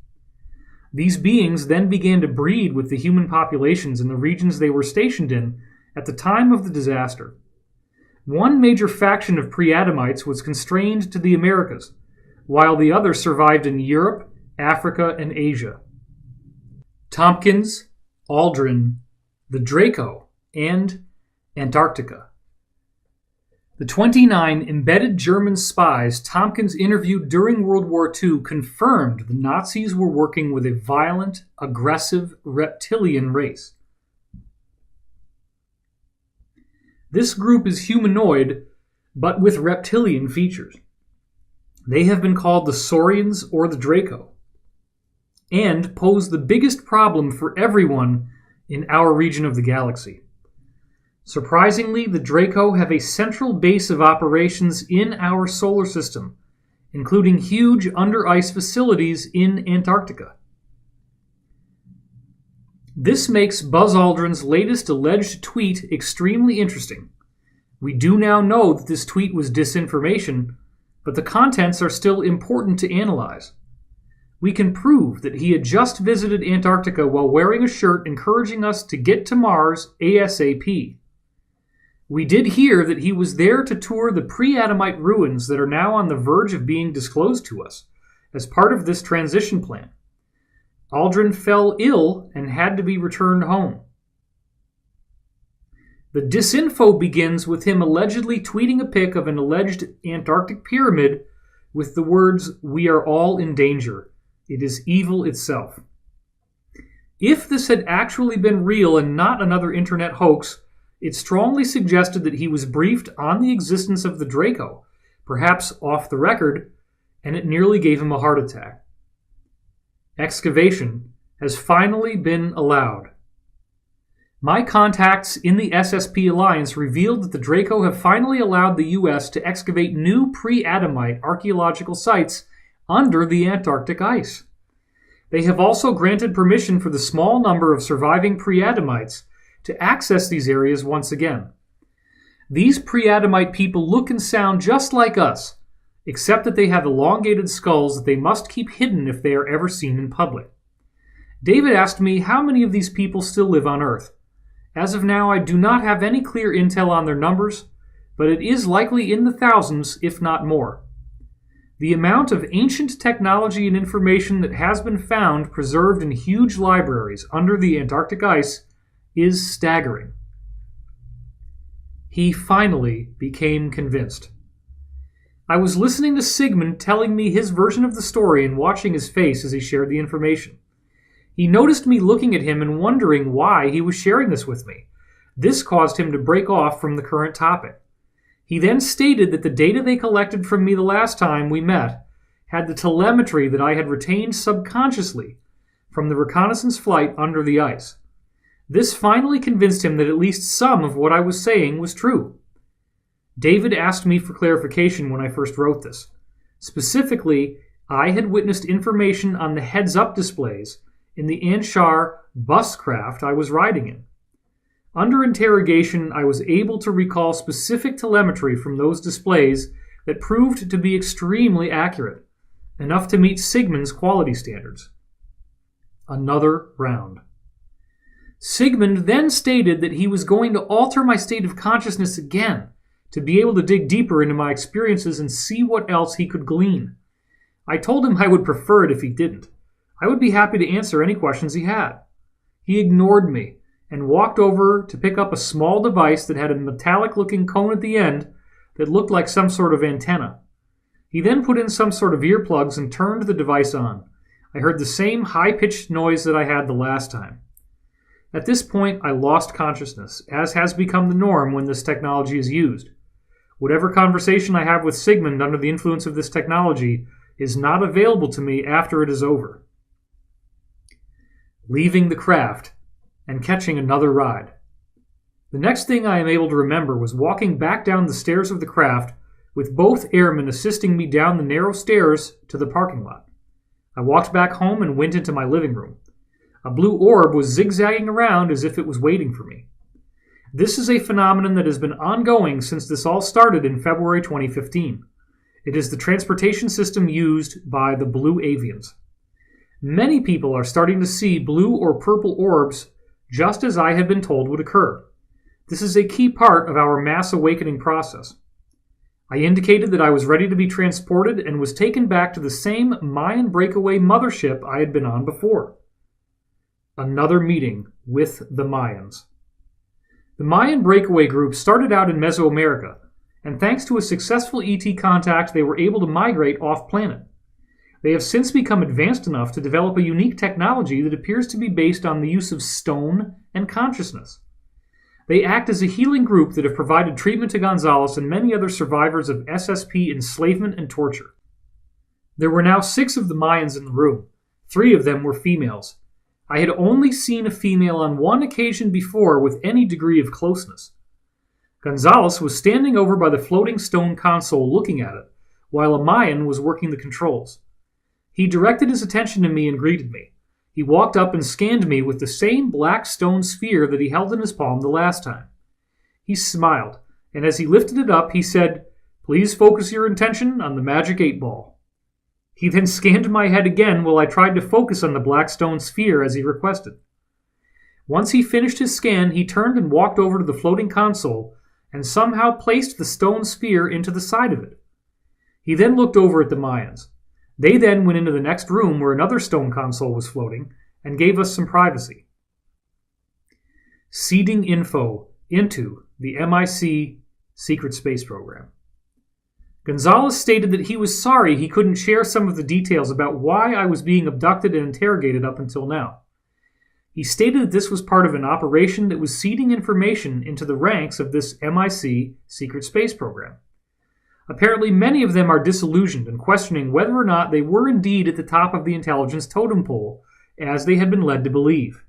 These beings then began to breed with the human populations in the regions they were stationed in at the time of the disaster. One major faction of pre-Adamites was constrained to the Americas, while the other survived in Europe, Africa, and Asia. Tompkins, Aldrin, the Draco, and Antarctica. The 29 embedded German spies Tompkins interviewed during World War II confirmed the Nazis were working with a violent, aggressive reptilian race. This group is humanoid, but with reptilian features. They have been called the Saurians or the Draco, and pose the biggest problem for everyone in our region of the galaxy. Surprisingly, the Draco have a central base of operations in our solar system, including huge under-ice facilities in Antarctica. This makes Buzz Aldrin's latest alleged tweet extremely interesting. We do now know that this tweet was disinformation, but the contents are still important to analyze. We can prove that he had just visited Antarctica while wearing a shirt encouraging us to get to Mars ASAP. We did hear that he was there to tour the pre-Adamite ruins that are now on the verge of being disclosed to us as part of this transition plan. Aldrin fell ill and had to be returned home. The disinfo begins with him allegedly tweeting a pic of an alleged Antarctic pyramid with the words, "We are all in danger. It is evil itself." If this had actually been real and not another internet hoax, it strongly suggested that he was briefed on the existence of the Draco, perhaps off the record, and it nearly gave him a heart attack. Excavation has finally been allowed. My contacts in the SSP Alliance revealed that the Draco have finally allowed the U.S. to excavate new pre-Adamite archaeological sites under the Antarctic ice. They have also granted permission for the small number of surviving pre-Adamites to access these areas once again. These pre-Adamite people look and sound just like us, except that they have elongated skulls that they must keep hidden if they are ever seen in public. David asked me how many of these people still live on Earth. As of now, I do not have any clear intel on their numbers, but it is likely in the thousands, if not more. The amount of ancient technology and information that has been found preserved in huge libraries under the Antarctic ice is staggering. He finally became convinced. I was listening to Sigmund telling me his version of the story and watching his face as he shared the information. He noticed me looking at him and wondering why he was sharing this with me. This caused him to break off from the current topic. He then stated that the data they collected from me the last time we met had the telemetry that I had retained subconsciously from the reconnaissance flight under the ice. This finally convinced him that at least some of what I was saying was true. David asked me for clarification when I first wrote this. Specifically, I had witnessed information on the heads-up displays in the Anshar bus craft I was riding in. Under interrogation, I was able to recall specific telemetry from those displays that proved to be extremely accurate, enough to meet Sigmund's quality standards. Another round. Sigmund then stated that he was going to alter my state of consciousness again to be able to dig deeper into my experiences and see what else he could glean. I told him I would prefer it if he didn't. I would be happy to answer any questions he had. He ignored me and walked over to pick up a small device that had a metallic-looking cone at the end that looked like some sort of antenna. He then put in some sort of earplugs and turned the device on. I heard the same high-pitched noise that I had the last time. At this point, I lost consciousness, as has become the norm when this technology is used. Whatever conversation I have with Sigmund under the influence of this technology is not available to me after it is over. Leaving the craft and catching another ride. The next thing I am able to remember was walking back down the stairs of the craft with both airmen assisting me down the narrow stairs to the parking lot. I walked back home and went into my living room. A blue orb was zigzagging around as if it was waiting for me. This is a phenomenon that has been ongoing since this all started in February 2015. It is the transportation system used by the blue avians. Many people are starting to see blue or purple orbs just as I had been told would occur. This is a key part of our mass awakening process. I indicated that I was ready to be transported and was taken back to the same Mayan breakaway mothership I had been on before. Another meeting with the Mayans. The Mayan breakaway group started out in Mesoamerica, and thanks to a successful ET contact, they were able to migrate off-planet. They have since become advanced enough to develop a unique technology that appears to be based on the use of stone and consciousness. They act as a healing group that have provided treatment to Gonzalez and many other survivors of SSP enslavement and torture. There were now 6 of the Mayans in the room. 3 of them were females. I had only seen a female on one occasion before with any degree of closeness. Gonzalez was standing over by the floating stone console looking at it, while a Mayan was working the controls. He directed his attention to me and greeted me. He walked up and scanned me with the same black stone sphere that he held in his palm the last time. He smiled, and as he lifted it up, he said, "Please focus your attention on the magic 8-ball." He then scanned my head again while I tried to focus on the black stone sphere as he requested. Once he finished his scan, he turned and walked over to the floating console and somehow placed the stone sphere into the side of it. He then looked over at the Mayans. They then went into the next room where another stone console was floating and gave us some privacy. Seeding info into the MIC secret space program. Gonzalez stated that he was sorry he couldn't share some of the details about why I was being abducted and interrogated up until now. He stated that this was part of an operation that was seeding information into the ranks of this MIC secret space program. Apparently, many of them are disillusioned and questioning whether or not they were indeed at the top of the intelligence totem pole, as they had been led to believe.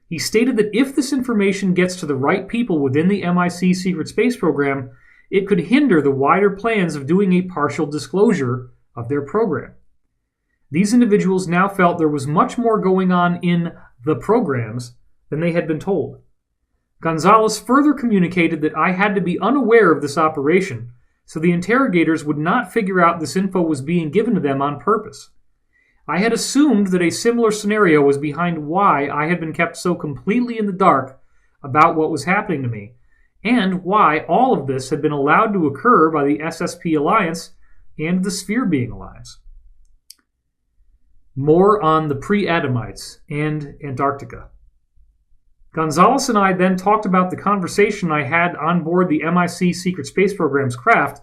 He stated that if this information gets to the right people within the MIC secret space program, it could hinder the wider plans of doing a partial disclosure of their program. These individuals now felt there was much more going on in the programs than they had been told. Gonzalez further communicated that I had to be unaware of this operation, so the interrogators would not figure out this info was being given to them on purpose. I had assumed that a similar scenario was behind why I had been kept so completely in the dark about what was happening to me, and why all of this had been allowed to occur by the SSP Alliance and the Sphere Being Alliance. More on the pre-Adamites and Antarctica. Gonzalez and I then talked about the conversation I had on board the MIC Secret Space Program's craft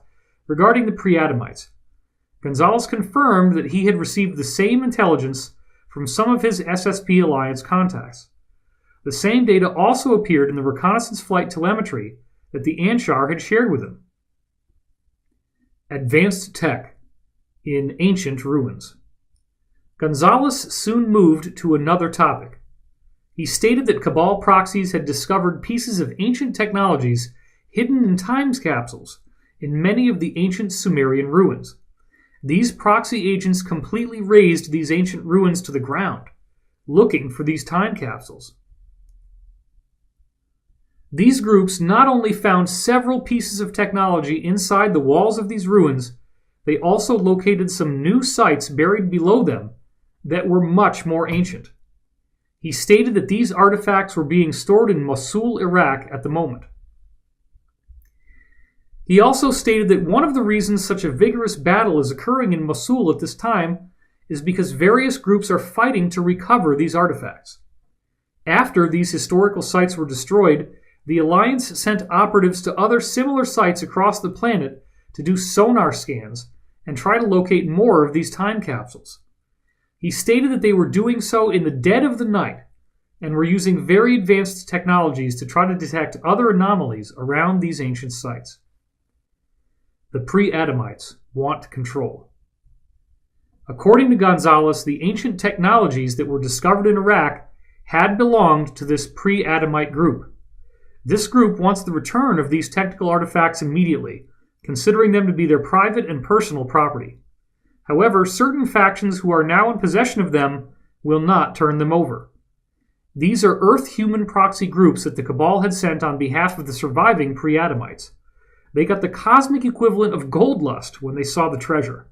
regarding the pre-Adamites. Gonzalez confirmed that he had received the same intelligence from some of his SSP Alliance contacts. The same data also appeared in the reconnaissance flight telemetry that the Anshar had shared with him. Advanced tech in ancient ruins. Gonzalez soon moved to another topic. He stated that Cabal proxies had discovered pieces of ancient technologies hidden in time capsules in many of the ancient Sumerian ruins. These proxy agents completely razed these ancient ruins to the ground, looking for these time capsules. These groups not only found several pieces of technology inside the walls of these ruins, they also located some new sites buried below them that were much more ancient. He stated that these artifacts were being stored in Mosul, Iraq at the moment. He also stated that one of the reasons such a vigorous battle is occurring in Mosul at this time is because various groups are fighting to recover these artifacts. After these historical sites were destroyed, the Alliance sent operatives to other similar sites across the planet to do sonar scans and try to locate more of these time capsules. He stated that they were doing so in the dead of the night and were using very advanced technologies to try to detect other anomalies around these ancient sites. The pre-Adamites want control. According to Gonzalez, the ancient technologies that were discovered in Iraq had belonged to this pre-Adamite group. This group wants the return of these technical artifacts immediately, considering them to be their private and personal property. However, certain factions who are now in possession of them will not turn them over. These are Earth-human proxy groups that the Cabal had sent on behalf of the surviving pre-Adamites. They got the cosmic equivalent of gold lust when they saw the treasure.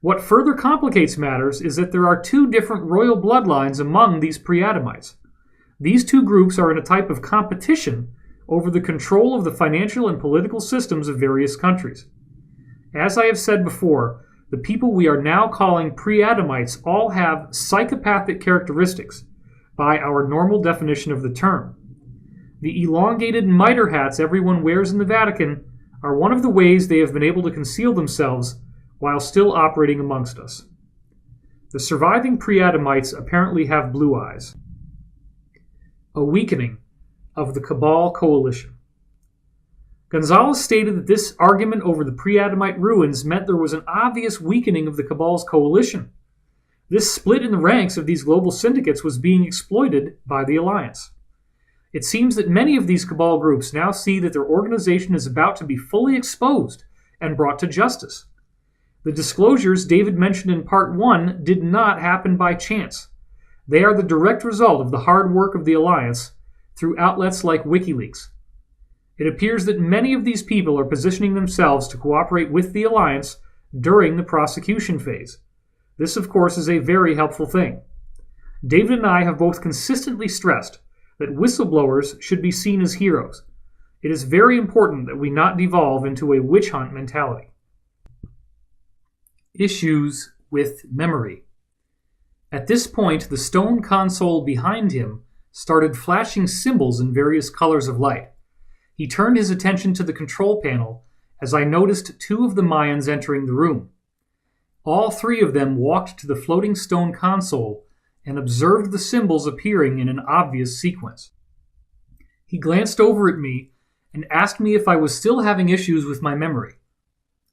What further complicates matters is that there are two different royal bloodlines among these pre-Adamites. These two groups are in a type of competition over the control of the financial and political systems of various countries. As I have said before, the people we are now calling pre-Adamites all have psychopathic characteristics by our normal definition of the term. The elongated mitre hats everyone wears in the Vatican are one of the ways they have been able to conceal themselves while still operating amongst us. The surviving pre-Adamites apparently have blue eyes. A weakening of the Cabal coalition. Gonzalez stated that this argument over the pre-Adamite ruins meant there was an obvious weakening of the Cabal's coalition. This split in the ranks of these global syndicates was being exploited by the Alliance. It seems that many of these Cabal groups now see that their organization is about to be fully exposed and brought to justice. The disclosures David mentioned in Part 1 did not happen by chance. They are the direct result of the hard work of the Alliance through outlets like WikiLeaks. It appears that many of these people are positioning themselves to cooperate with the Alliance during the prosecution phase. This, of course, is a very helpful thing. David and I have both consistently stressed that whistleblowers should be seen as heroes. It is very important that we not devolve into a witch hunt mentality. Issues with memory. At this point, the stone console behind him started flashing symbols in various colors of light. He turned his attention to the control panel as I noticed two of the Mayans entering the room. All three of them walked to the floating stone console and observed the symbols appearing in an obvious sequence. He glanced over at me and asked me if I was still having issues with my memory.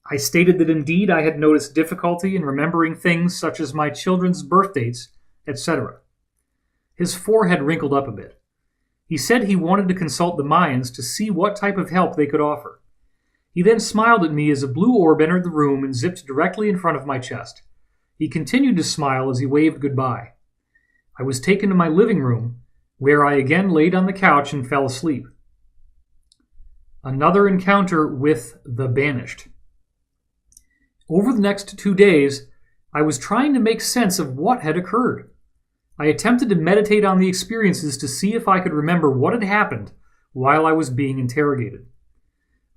I stated that indeed I had noticed difficulty in remembering things such as my children's birth dates, etc. His forehead wrinkled up a bit. He said he wanted to consult the Mayans to see what type of help they could offer. He then smiled at me as a blue orb entered the room and zipped directly in front of my chest. He continued to smile as he waved goodbye. I was taken to my living room, where I again laid on the couch and fell asleep. Another encounter with the Banished. Over the next 2 days, I was trying to make sense of what had occurred. I attempted to meditate on the experiences to see if I could remember what had happened while I was being interrogated.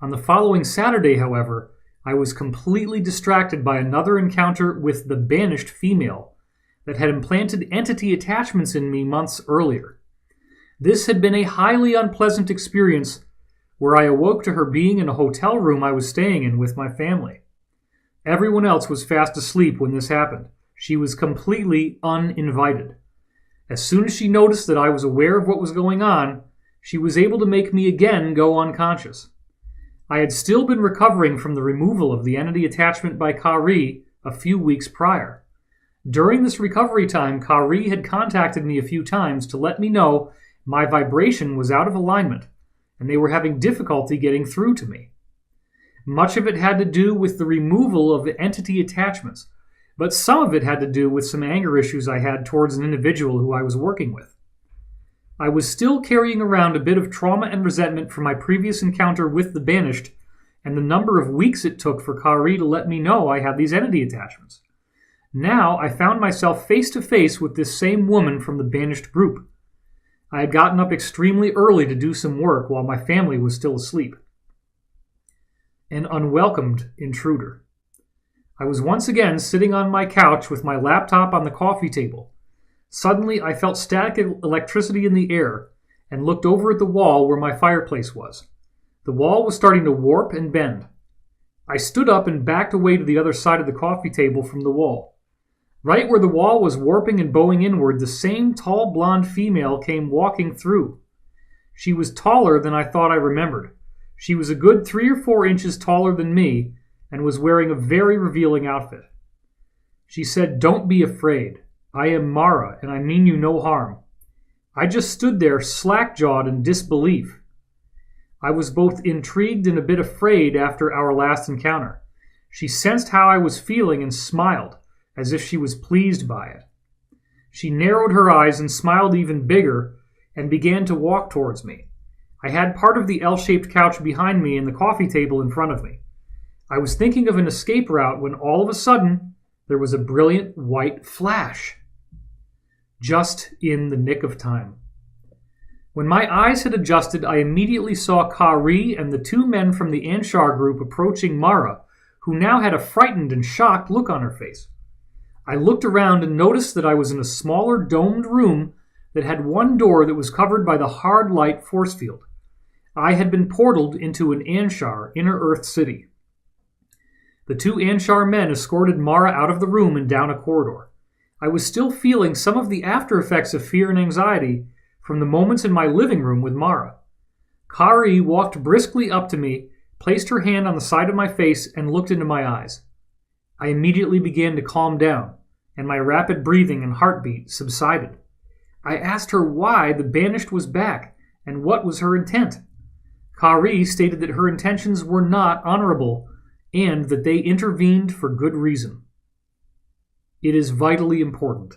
On the following Saturday, however, I was completely distracted by another encounter with the banished female that had implanted entity attachments in me months earlier. This had been a highly unpleasant experience where I awoke to her being in a hotel room I was staying in with my family. Everyone else was fast asleep when this happened. She was completely uninvited. As soon as she noticed that I was aware of what was going on, she was able to make me again go unconscious. I had still been recovering from the removal of the entity attachment by Kari a few weeks prior. During this recovery time, Kari had contacted me a few times to let me know my vibration was out of alignment, and they were having difficulty getting through to me. Much of it had to do with the removal of the entity attachments, but some of it had to do with some anger issues I had towards an individual who I was working with. I was still carrying around a bit of trauma and resentment from my previous encounter with the banished and the number of weeks it took for Kari to let me know I had these entity attachments. Now I found myself face to face with this same woman from the banished group. I had gotten up extremely early to do some work while my family was still asleep. An unwelcomed intruder. I was once again sitting on my couch with my laptop on the coffee table. Suddenly, I felt static electricity in the air and looked over at the wall where my fireplace was. The wall was starting to warp and bend. I stood up and backed away to the other side of the coffee table from the wall. Right where the wall was warping and bowing inward, the same tall blonde female came walking through. She was taller than I thought I remembered. She was a good 3 or 4 inches taller than me and was wearing a very revealing outfit. She said, "Don't be afraid. I am Mara, and I mean you no harm." I just stood there slack-jawed in disbelief. I was both intrigued and a bit afraid after our last encounter. She sensed how I was feeling and smiled, as if she was pleased by it. She narrowed her eyes and smiled even bigger and began to walk towards me. I had part of the L-shaped couch behind me and the coffee table in front of me. I was thinking of an escape route when all of a sudden there was a brilliant white flash. Just in the nick of time. When my eyes had adjusted, I immediately saw Kari and the 2 men from the Anshar group approaching Mara, who now had a frightened and shocked look on her face. I looked around and noticed that I was in a smaller domed room that had one door that was covered by the hard light force field. I had been portaled into an Anshar, inner Earth city. The 2 Anshar men escorted Mara out of the room and down a corridor. I was still feeling some of the after effects of fear and anxiety from the moments in my living room with Mara. Kari walked briskly up to me, placed her hand on the side of my face, and looked into my eyes. I immediately began to calm down, and my rapid breathing and heartbeat subsided. I asked her why the banished was back, and what was her intent. Kari stated that her intentions were not honorable, and that they intervened for good reason. It is vitally important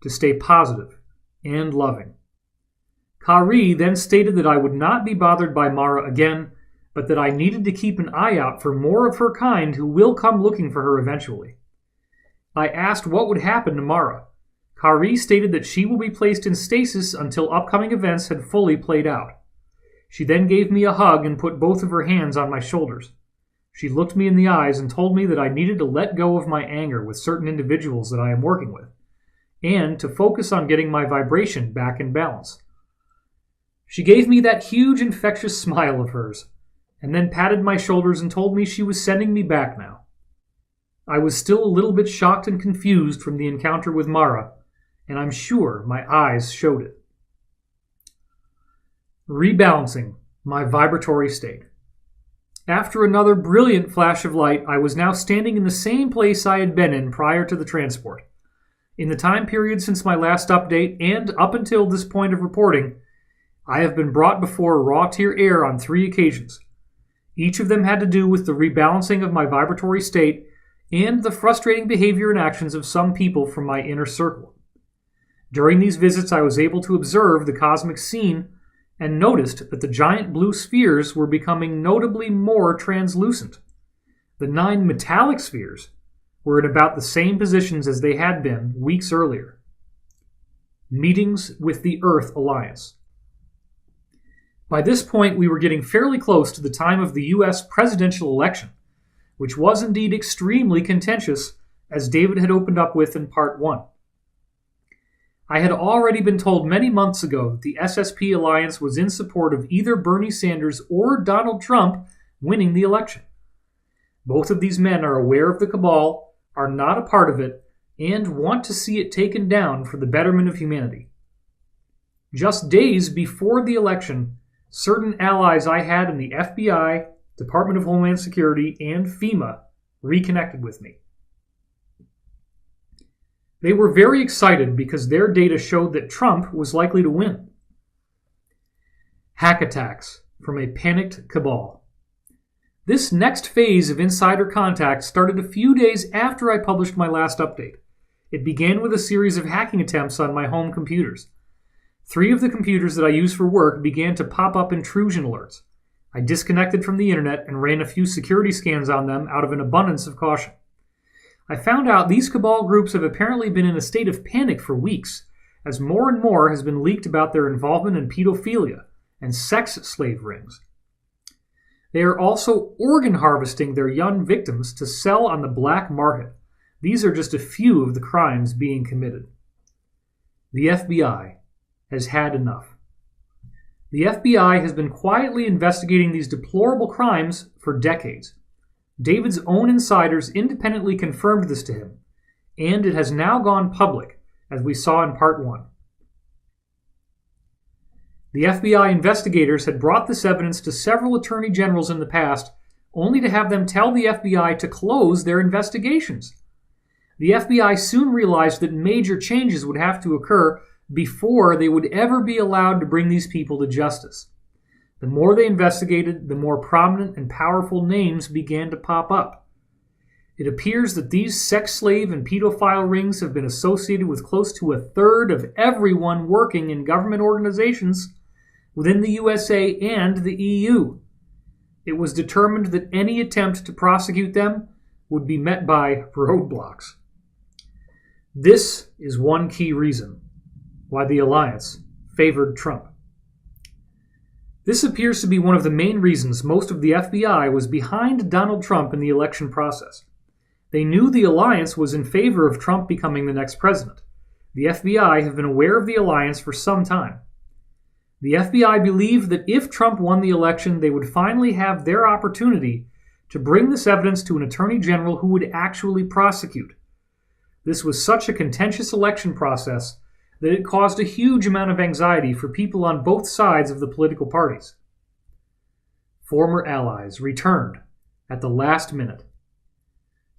to stay positive and loving. Kari then stated that I would not be bothered by Mara again, but that I needed to keep an eye out for more of her kind who will come looking for her eventually. I asked what would happen to Mara. Kari stated that she will be placed in stasis until upcoming events had fully played out. She then gave me a hug and put both of her hands on my shoulders. She looked me in the eyes and told me that I needed to let go of my anger with certain individuals that I am working with, and to focus on getting my vibration back in balance. She gave me that huge infectious smile of hers, and then patted my shoulders and told me she was sending me back now. I was still a little bit shocked and confused from the encounter with Mara, and I'm sure my eyes showed it. Rebalancing my vibratory state. After another brilliant flash of light, I was now standing in the same place I had been in prior to the transport. In the time period since my last update, and up until this point of reporting, I have been brought before raw tier air on 3 occasions. Each of them had to do with the rebalancing of my vibratory state and the frustrating behavior and actions of some people from my inner circle. During these visits, I was able to observe the cosmic scene and noticed that the giant blue spheres were becoming notably more translucent. The 9 metallic spheres were in about the same positions as they had been weeks earlier. Meetings with the Earth Alliance. By this point, we were getting fairly close to the time of the U.S. presidential election, which was indeed extremely contentious, as David had opened up with in Part 1. I had already been told many months ago that the SSP Alliance was in support of either Bernie Sanders or Donald Trump winning the election. Both of these men are aware of the cabal, are not a part of it, and want to see it taken down for the betterment of humanity. Just days before the election, certain allies I had in the FBI, Department of Homeland Security, and FEMA reconnected with me. They were very excited because their data showed that Trump was likely to win. Hack attacks from a panicked cabal. This next phase of insider contact started a few days after I published my last update. It began with a series of hacking attempts on my home computers. 3 of the computers that I use for work began to pop up intrusion alerts. I disconnected from the internet and ran a few security scans on them out of an abundance of caution. I found out these cabal groups have apparently been in a state of panic for weeks, as more and more has been leaked about their involvement in pedophilia and sex slave rings. They are also organ harvesting their young victims to sell on the black market. These are just a few of the crimes being committed. The FBI has had enough. The FBI has been quietly investigating these deplorable crimes for decades. David's own insiders independently confirmed this to him, and it has now gone public, as we saw in Part 1. The FBI investigators had brought this evidence to several attorney generals in the past, only to have them tell the FBI to close their investigations. The FBI soon realized that major changes would have to occur before they would ever be allowed to bring these people to justice. The more they investigated, the more prominent and powerful names began to pop up. It appears that these sex slave and pedophile rings have been associated with close to 1/3 of everyone working in government organizations within the USA and the EU. It was determined that any attempt to prosecute them would be met by roadblocks. This is one key reason why the alliance favored Trump. This appears to be one of the main reasons most of the FBI was behind Donald Trump in the election process. They knew the alliance was in favor of Trump becoming the next president. The FBI have been aware of the alliance for some time. The FBI believed that if Trump won the election, they would finally have their opportunity to bring this evidence to an attorney general who would actually prosecute. This was such a contentious election process that it caused a huge amount of anxiety for people on both sides of the political parties. Former allies returned at the last minute.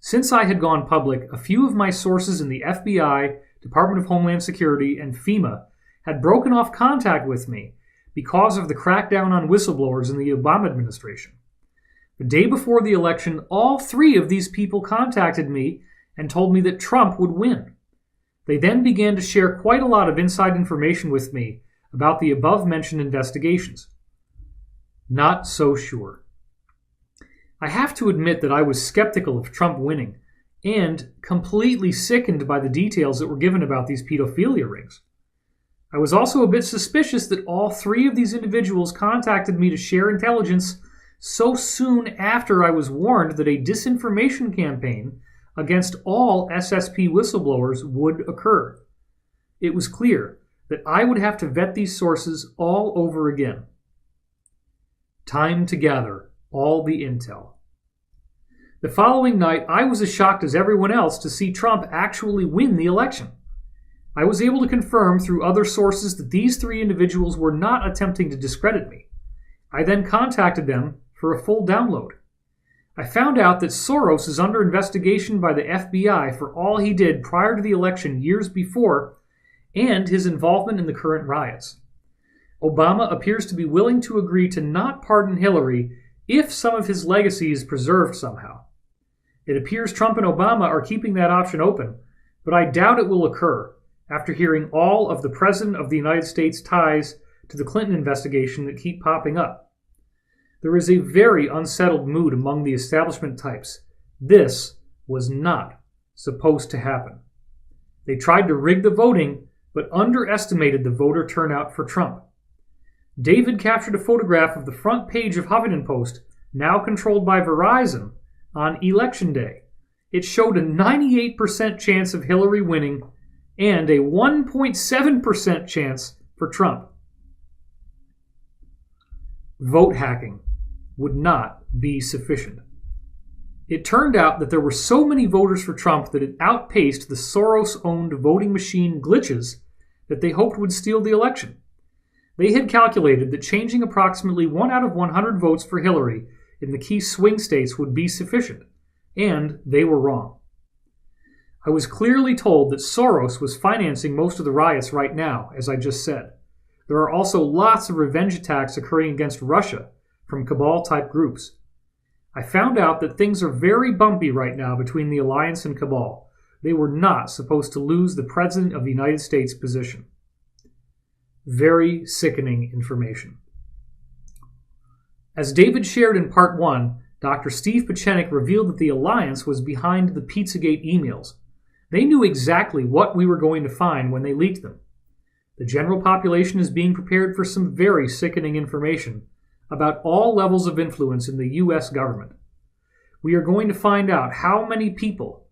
Since I had gone public, a few of my sources in the FBI, Department of Homeland Security, and FEMA had broken off contact with me because of the crackdown on whistleblowers in the Obama administration. The day before the election, all 3 of these people contacted me and told me that Trump would win. They then began to share quite a lot of inside information with me about the above-mentioned investigations. Not so sure. I have to admit that I was skeptical of Trump winning and completely sickened by the details that were given about these pedophilia rings. I was also a bit suspicious that all 3 of these individuals contacted me to share intelligence so soon after I was warned that a disinformation campaign against all SSP whistleblowers would occur. It was clear that I would have to vet these sources all over again. Time to gather all the intel. The following night, I was as shocked as everyone else to see Trump actually win the election. I was able to confirm through other sources that these 3 individuals were not attempting to discredit me. I then contacted them for a full download. I found out that Soros is under investigation by the FBI for all he did prior to the election years before and his involvement in the current riots. Obama appears to be willing to agree to not pardon Hillary if some of his legacy is preserved somehow. It appears Trump and Obama are keeping that option open, but I doubt it will occur after hearing all of the President of the United States ties to the Clinton investigation that keep popping up. There is a very unsettled mood among the establishment types. This was not supposed to happen. They tried to rig the voting, but underestimated the voter turnout for Trump. David captured a photograph of the front page of Huffington Post, now controlled by Verizon, on Election Day. It showed a 98% chance of Hillary winning and a 1.7% chance for Trump. Vote hacking would not be sufficient. It turned out that there were so many voters for Trump that it outpaced the Soros-owned voting machine glitches that they hoped would steal the election. They had calculated that changing approximately 1 out of 100 votes for Hillary in the key swing states would be sufficient, and they were wrong. I was clearly told that Soros was financing most of the riots right now, as I just said. There are also lots of revenge attacks occurring against Russia from cabal-type groups. I found out that things are very bumpy right now between the alliance and cabal. They were not supposed to lose the President of the United States position. Very sickening information. As David shared in Part 1, Dr. Steve Pieczenik revealed that the alliance was behind the Pizzagate emails. They knew exactly what we were going to find when they leaked them. The general population is being prepared for some very sickening information about all levels of influence in the U.S. government. We are going to find out how many people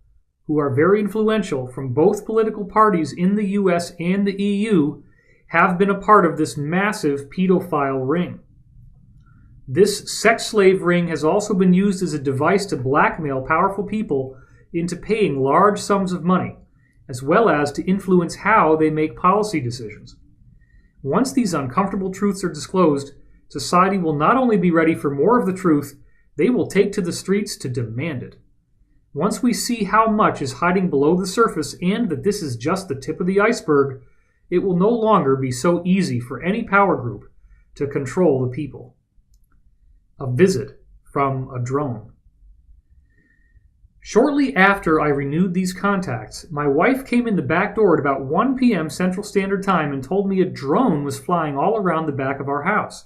who are very influential from both political parties in the U.S. and the EU have been a part of this massive pedophile ring. This sex slave ring has also been used as a device to blackmail powerful people into paying large sums of money, as well as to influence how they make policy decisions. Once these uncomfortable truths are disclosed, society will not only be ready for more of the truth, they will take to the streets to demand it. Once we see how much is hiding below the surface and that this is just the tip of the iceberg, it will no longer be so easy for any power group to control the people. A visit from a drone. Shortly after I renewed these contacts, my wife came in the back door at about 1 p.m. Central Standard Time and told me a drone was flying all around the back of our house.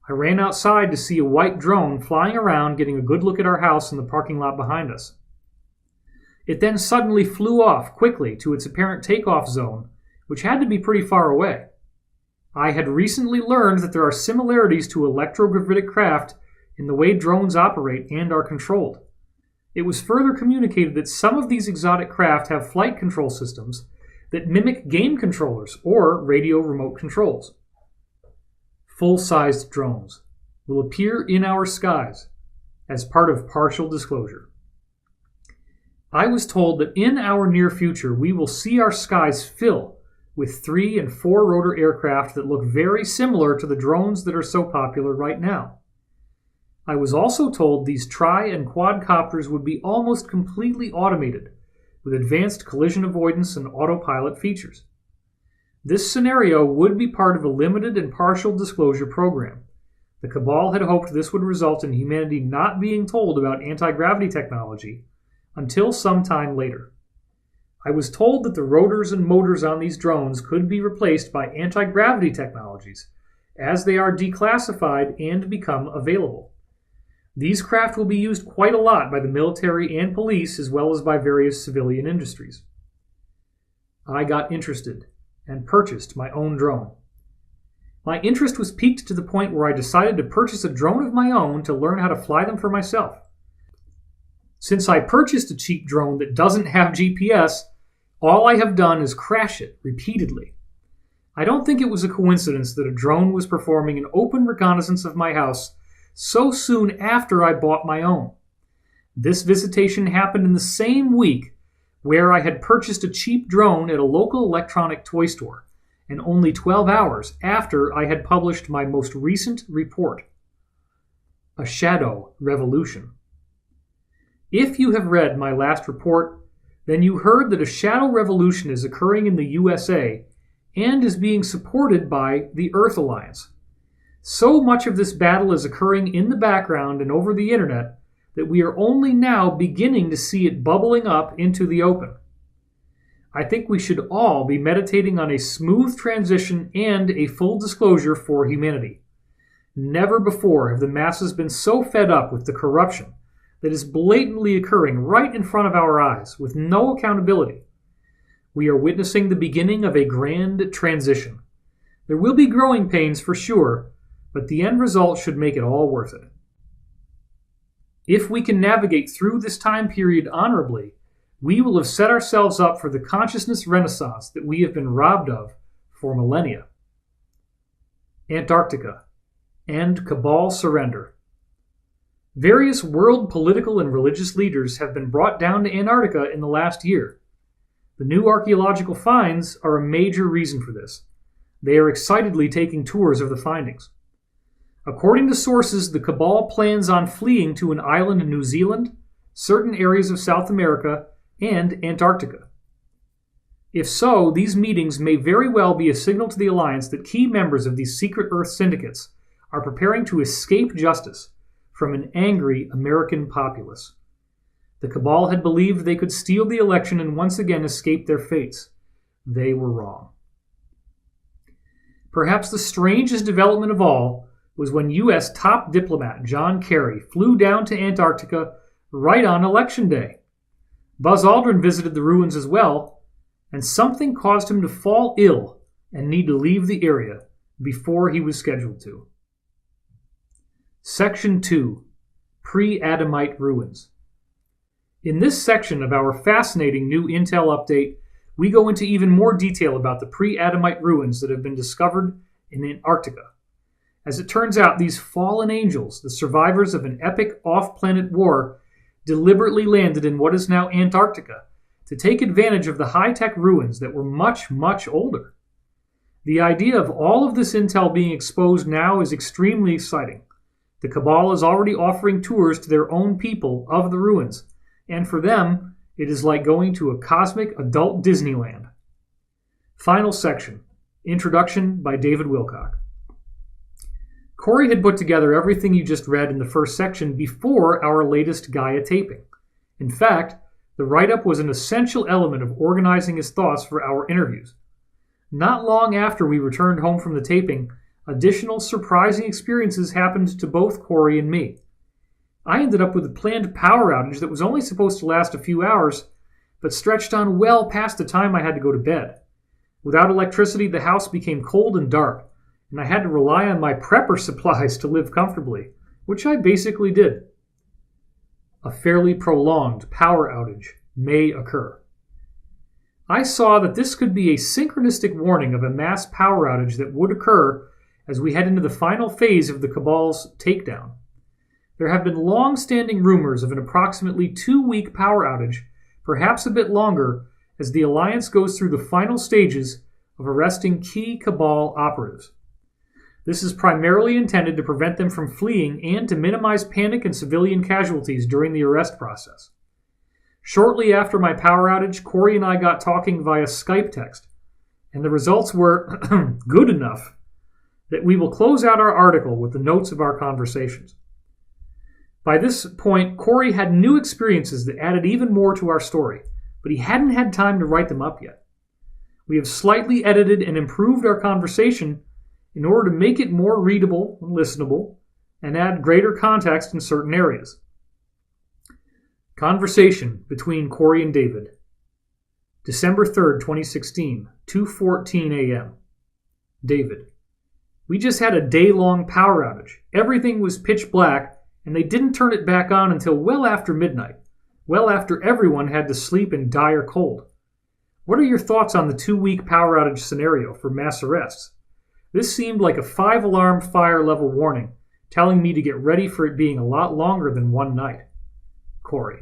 I ran outside to see a white drone flying around, getting a good look at our house and the parking lot behind us. It then suddenly flew off quickly to its apparent takeoff zone, which had to be pretty far away. I had recently learned that there are similarities to electrogravitic craft in the way drones operate and are controlled. It was further communicated that some of these exotic craft have flight control systems that mimic game controllers or radio remote controls. Full-sized drones will appear in our skies as part of partial disclosure. I was told that in our near future we will see our skies fill with 3- and 4-rotor aircraft that look very similar to the drones that are so popular right now. I was also told these tri- and quadcopters would be almost completely automated, with advanced collision avoidance and autopilot features. This scenario would be part of a limited and partial disclosure program. The cabal had hoped this would result in humanity not being told about anti-gravity technology until some time later. I was told that the rotors and motors on these drones could be replaced by anti-gravity technologies as they are declassified and become available. These craft will be used quite a lot by the military and police as well as by various civilian industries. I got interested and purchased my own drone. My interest was piqued to the point where I decided to purchase a drone of my own to learn how to fly them for myself. Since I purchased a cheap drone that doesn't have GPS, all I have done is crash it repeatedly. I don't think it was a coincidence that a drone was performing an open reconnaissance of my house so soon after I bought my own. This visitation happened in the same week where I had purchased a cheap drone at a local electronic toy store, and only 12 hours after I had published my most recent report, A Shadow Revolution. If you have read my last report, then you heard that a shadow revolution is occurring in the USA and is being supported by the Earth Alliance. So much of this battle is occurring in the background and over the internet that we are only now beginning to see it bubbling up into the open. I think we should all be meditating on a smooth transition and a full disclosure for humanity. Never before have the masses been so fed up with the corruption, that is blatantly occurring right in front of our eyes with no accountability. We are witnessing the beginning of a grand transition. There will be growing pains for sure, but the end result should make it all worth it. If we can navigate through this time period honorably, we will have set ourselves up for the consciousness renaissance that we have been robbed of for millennia. Antarctica and Cabal surrender. Various world political and religious leaders have been brought down to Antarctica in the last year. The new archaeological finds are a major reason for this. They are excitedly taking tours of the findings. According to sources, the Cabal plans on fleeing to an island in New Zealand, certain areas of South America, and Antarctica. If so, these meetings may very well be a signal to the Alliance that key members of these secret Earth syndicates are preparing to escape justice from an angry American populace. The Cabal had believed they could steal the election and once again escape their fates. They were wrong. Perhaps the strangest development of all was when U.S. top diplomat John Kerry flew down to Antarctica right on Election Day. Buzz Aldrin visited the ruins as well, and something caused him to fall ill and need to leave the area before he was scheduled to. Section 2. Pre-Adamite Ruins. In this section of our fascinating new intel update, we go into even more detail about the pre-Adamite ruins that have been discovered in Antarctica. As it turns out, these fallen angels, the survivors of an epic off-planet war, deliberately landed in what is now Antarctica to take advantage of the high-tech ruins that were much, much older. The idea of all of this intel being exposed now is extremely exciting. The Cabal is already offering tours to their own people of the ruins, and for them, it is like going to a cosmic adult Disneyland. Final section. Introduction by David Wilcock. Corey had put together everything you just read in the first section before our latest Gaia taping. In fact, the write-up was an essential element of organizing his thoughts for our interviews. Not long after we returned home from the taping, additional surprising experiences happened to both Corey and me. I ended up with a planned power outage that was only supposed to last a few hours, but stretched on well past the time I had to go to bed. Without electricity, the house became cold and dark, and I had to rely on my prepper supplies to live comfortably, which I basically did. A fairly prolonged power outage may occur. I saw that this could be a synchronistic warning of a mass power outage that would occur as we head into the final phase of the Cabal's takedown. There have been long-standing rumors of an approximately 2-week power outage, perhaps a bit longer, as the Alliance goes through the final stages of arresting key Cabal operatives. This is primarily intended to prevent them from fleeing and to minimize panic and civilian casualties during the arrest process. Shortly after my power outage, Corey and I got talking via Skype text, and the results were good enough that we will close out our article with the notes of our conversations. By this point, Corey had new experiences that added even more to our story, but he hadn't had time to write them up yet. We have slightly edited and improved our conversation in order to make it more readable and listenable and add greater context in certain areas. Conversation between Corey and David. December 3rd, 2016, 2:14 a.m. David: We just had a day-long power outage. Everything was pitch black, and they didn't turn it back on until well after midnight, well after everyone had to sleep in dire cold. What are your thoughts on the 2-week power outage scenario for mass arrests? This seemed like a 5-alarm fire level warning, telling me to get ready for it being a lot longer than one night. Corey: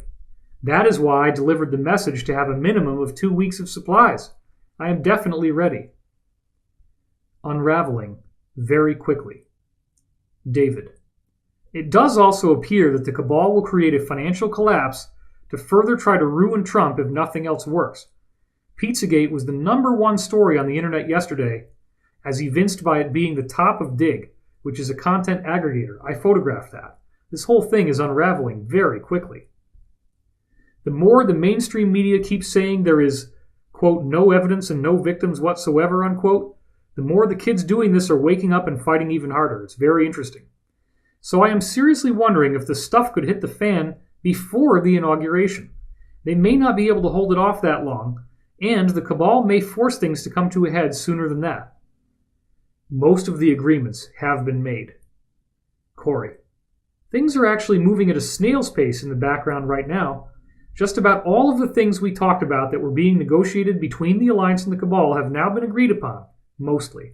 That is why I delivered the message to have a minimum of 2 weeks of supplies. I am definitely ready. Unraveling very quickly. David: It does also appear that the Cabal will create a financial collapse to further try to ruin Trump if nothing else works. Pizzagate was the #1 story on the internet yesterday, as evinced by it being the top of Dig, which is a content aggregator. I photographed that. This whole thing is unraveling very quickly. The more the mainstream media keeps saying there is, quote, no evidence and no victims whatsoever, unquote, the more the kids doing this are waking up and fighting even harder. It's very interesting. So I am seriously wondering if the stuff could hit the fan before the inauguration. They may not be able to hold it off that long, and the cabal may force things to come to a head sooner than that. Most of the agreements have been made. Corey. Things are actually moving at a snail's pace in the background right now. Just about all of the things we talked about that were being negotiated between the Alliance and the Cabal have now been agreed upon, mostly.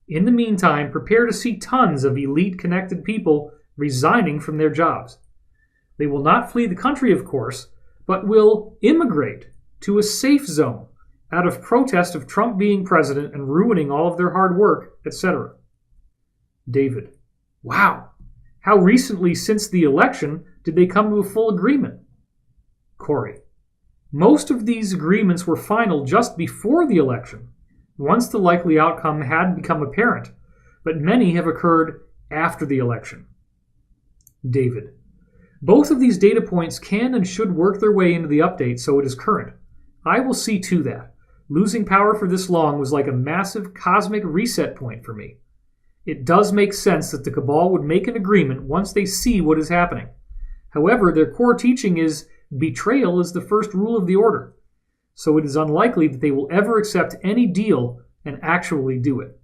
In the meantime, prepare to see tons of elite-connected people resigning from their jobs. They will not flee the country, of course, but will immigrate to a safe zone out of protest of Trump being president and ruining all of their hard work, etc. David. Wow. How recently since the election did they come to a full agreement? Corey. Most of these agreements were final just before the election, once the likely outcome had become apparent, but many have occurred after the election. David. Both of these data points can and should work their way into the update so it is current. I will see to that. Losing power for this long was like a massive cosmic reset point for me. It does make sense that the Cabal would make an agreement once they see what is happening. However, their core teaching is betrayal is the first rule of the order, so it is unlikely that they will ever accept any deal and actually do it.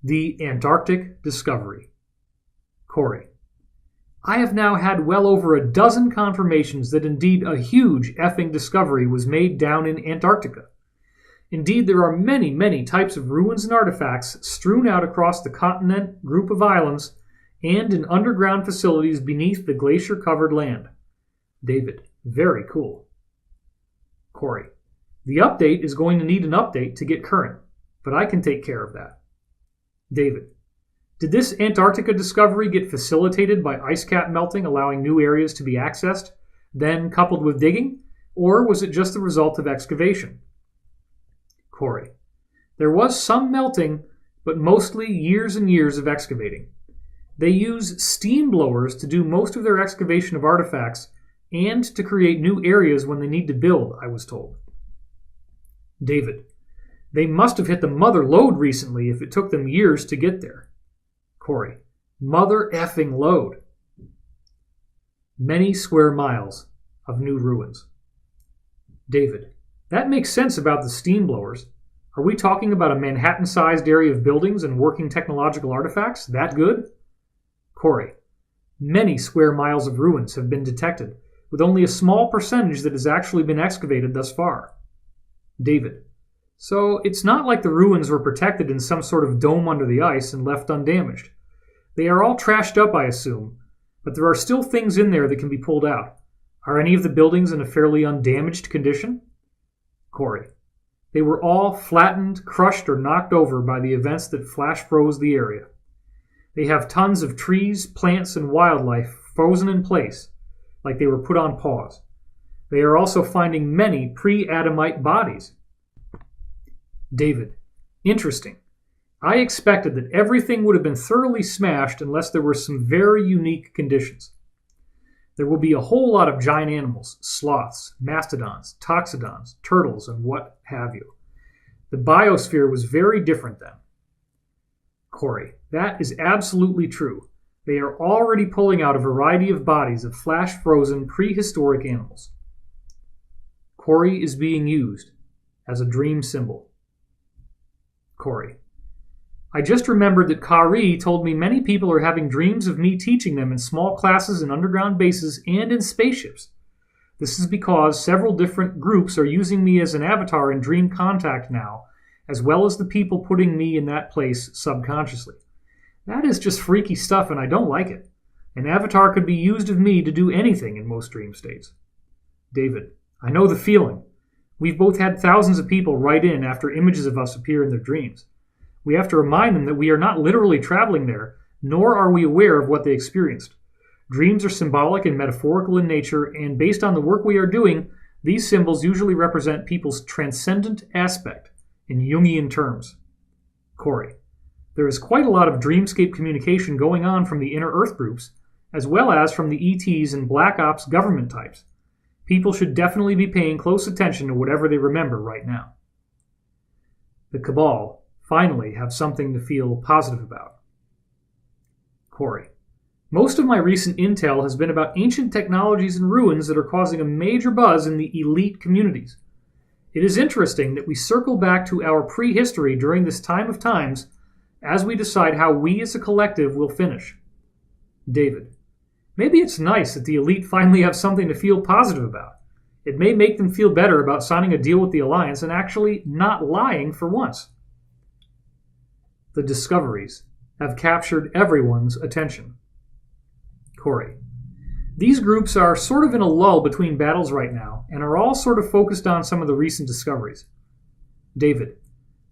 The Antarctic Discovery. Corey. I have now had well over a dozen confirmations that indeed a huge effing discovery was made down in Antarctica. Indeed, there are many, many types of ruins and artifacts strewn out across the continent group of islands and in underground facilities beneath the glacier-covered land. David. Very cool. Corey. The update is going to need an update to get current, but I can take care of that. David. Did this Antarctica discovery get facilitated by ice cap melting, allowing new areas to be accessed, then coupled with digging, or was it just the result of excavation? Corey. There was some melting, but mostly years and years of excavating. They use steam blowers to do most of their excavation of artifacts and to create new areas when they need to build, I was told. David. They must have hit the mother lode recently if it took them years to get there. Corey. Mother effing lode. Many square miles of new ruins. David. That makes sense about the steam blowers. Are we talking about a Manhattan-sized area of buildings and working technological artifacts? That good? Corey. Many square miles of ruins have been detected, with only a small percentage that has actually been excavated thus far. David. So it's not like the ruins were protected in some sort of dome under the ice and left undamaged. They are all trashed up, I assume, but there are still things in there that can be pulled out. Are any of the buildings in a fairly undamaged condition? Corey. They were all flattened, crushed, or knocked over by the events that flash froze the area. They have tons of trees, plants, and wildlife frozen in place, like they were put on pause. They are also finding many pre-Adamite bodies. David. Interesting. I expected that everything would have been thoroughly smashed unless there were some very unique conditions. There will be a whole lot of giant animals, sloths, mastodons, toxodons, turtles, and what have you. The biosphere was very different then. Corey. That is absolutely true. They are already pulling out a variety of bodies of flash-frozen prehistoric animals. Corey is being used as a dream symbol. Corey. I just remembered that Kari told me many people are having dreams of me teaching them in small classes in underground bases and in spaceships. This is because several different groups are using me as an avatar in Dream Contact now, as well as the people putting me in that place subconsciously. That is just freaky stuff, and I don't like it. An avatar could be used of me to do anything in most dream states. David. I know the feeling. We've both had thousands of people write in after images of us appear in their dreams. We have to remind them that we are not literally traveling there, nor are we aware of what they experienced. Dreams are symbolic and metaphorical in nature, and based on the work we are doing, these symbols usually represent people's transcendent aspect in Jungian terms. Corey. There is quite a lot of dreamscape communication going on from the inner Earth groups, as well as from the ETs and Black Ops government types. People should definitely be paying close attention to whatever they remember right now. The Cabal finally have something to feel positive about. Corey. Most of my recent intel has been about ancient technologies and ruins that are causing a major buzz in the elite communities. It is interesting that we circle back to our prehistory during this time of times as we decide how we as a collective will finish. David, maybe it's nice that the elite finally have something to feel positive about. It may make them feel better about signing a deal with the Alliance and actually not lying for once. The discoveries have captured everyone's attention. Corey, these groups are sort of in a lull between battles right now and are all sort of focused on some of the recent discoveries. David,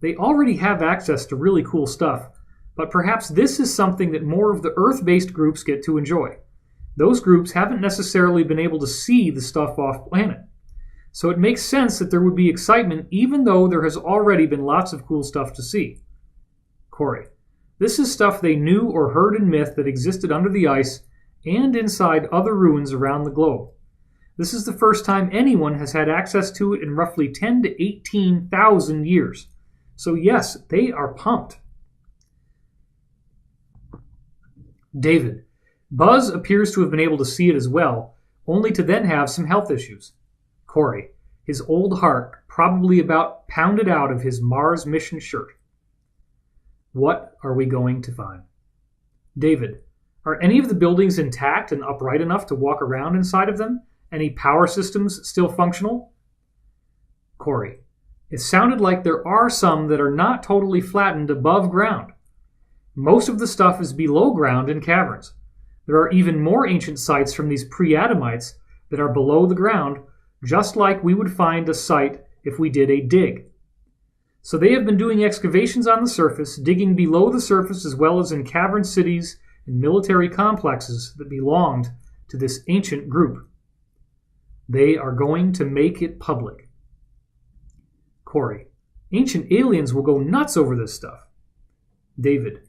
they already have access to really cool stuff, but perhaps this is something that more of the Earth-based groups get to enjoy. Those groups haven't necessarily been able to see the stuff off-planet. So it makes sense that there would be excitement even though there has already been lots of cool stuff to see. Corey, this is stuff they knew or heard in myth that existed under the ice and inside other ruins around the globe. This is the first time anyone has had access to it in roughly 10 to 18,000 years. So yes, they are pumped. David, Buzz appears to have been able to see it as well, only to then have some health issues. Corey, his old heart probably about pounded out of his Mars mission shirt. What are we going to find? David, are any of the buildings intact and upright enough to walk around inside of them? Any power systems still functional? Corey, it sounded like there are some that are not totally flattened above ground. Most of the stuff is below ground in caverns. There are even more ancient sites from these pre-Adamites that are below the ground, just like we would find a site if we did a dig. So they have been doing excavations on the surface, digging below the surface as well as in cavern cities and military complexes that belonged to this ancient group. They are going to make it public. Corey, ancient aliens will go nuts over this stuff. David,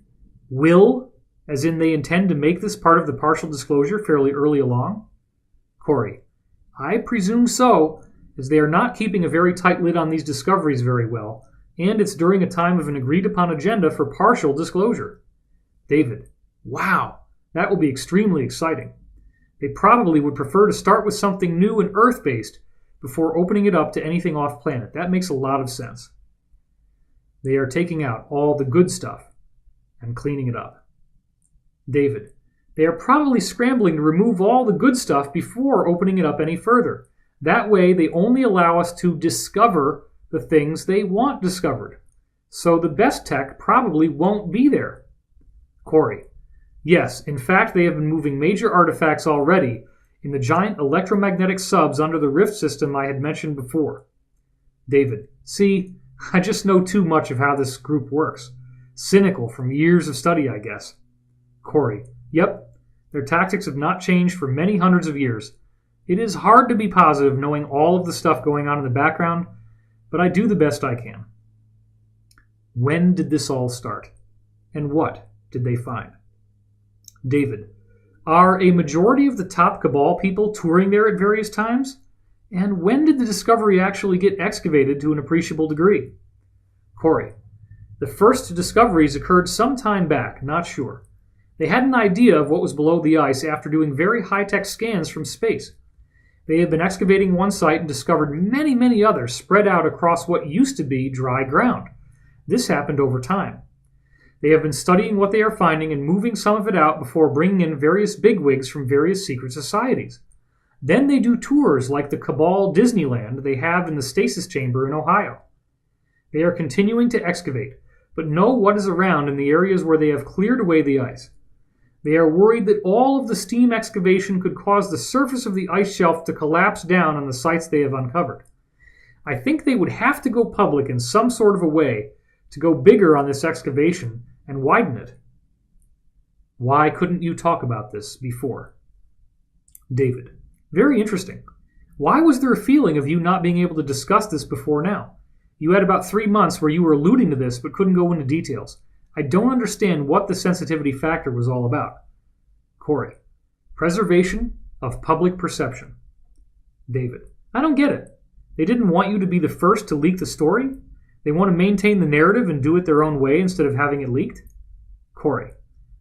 will, as in they intend to make this part of the partial disclosure fairly early along? Corey, I presume so, as they are not keeping a very tight lid on these discoveries very well, and it's during a time of an agreed-upon agenda for partial disclosure. David, wow, that will be extremely exciting. They probably would prefer to start with something new and Earth-based before opening it up to anything off-planet. That makes a lot of sense. They are taking out all the good stuff and cleaning it up. David, they are probably scrambling to remove all the good stuff before opening it up any further. That way, they only allow us to discover the things they want discovered. So the best tech probably won't be there. Corey, yes, in fact, they have been moving major artifacts already in the giant electromagnetic subs under the rift system I had mentioned before. David, see, I just know too much of how this group works. Cynical from years of study, I guess. Corey, yep, their tactics have not changed for many hundreds of years. It is hard to be positive knowing all of the stuff going on in the background, but I do the best I can. When did this all start? And what did they find? David, are a majority of the top Cabal people touring there at various times? And when did the discovery actually get excavated to an appreciable degree? Corey, the first discoveries occurred some time back, not sure. They had an idea of what was below the ice after doing very high-tech scans from space. They had been excavating one site and discovered many, many others spread out across what used to be dry ground. This happened over time. They have been studying what they are finding and moving some of it out before bringing in various bigwigs from various secret societies. Then they do tours like the Cabal Disneyland they have in the stasis chamber in Ohio. They are continuing to excavate, but know what is around in the areas where they have cleared away the ice. They are worried that all of the steam excavation could cause the surface of the ice shelf to collapse down on the sites they have uncovered. I think they would have to go public in some sort of a way to go bigger on this excavation and widen it. Why couldn't you talk about this before? David, very interesting. Why was there a feeling of you not being able to discuss this before now? You had about 3 months where you were alluding to this but couldn't go into details. I don't understand what the sensitivity factor was all about. Corey, preservation of public perception. David, I don't get it. They didn't want you to be the first to leak the story? They want to maintain the narrative and do it their own way instead of having it leaked? Corey,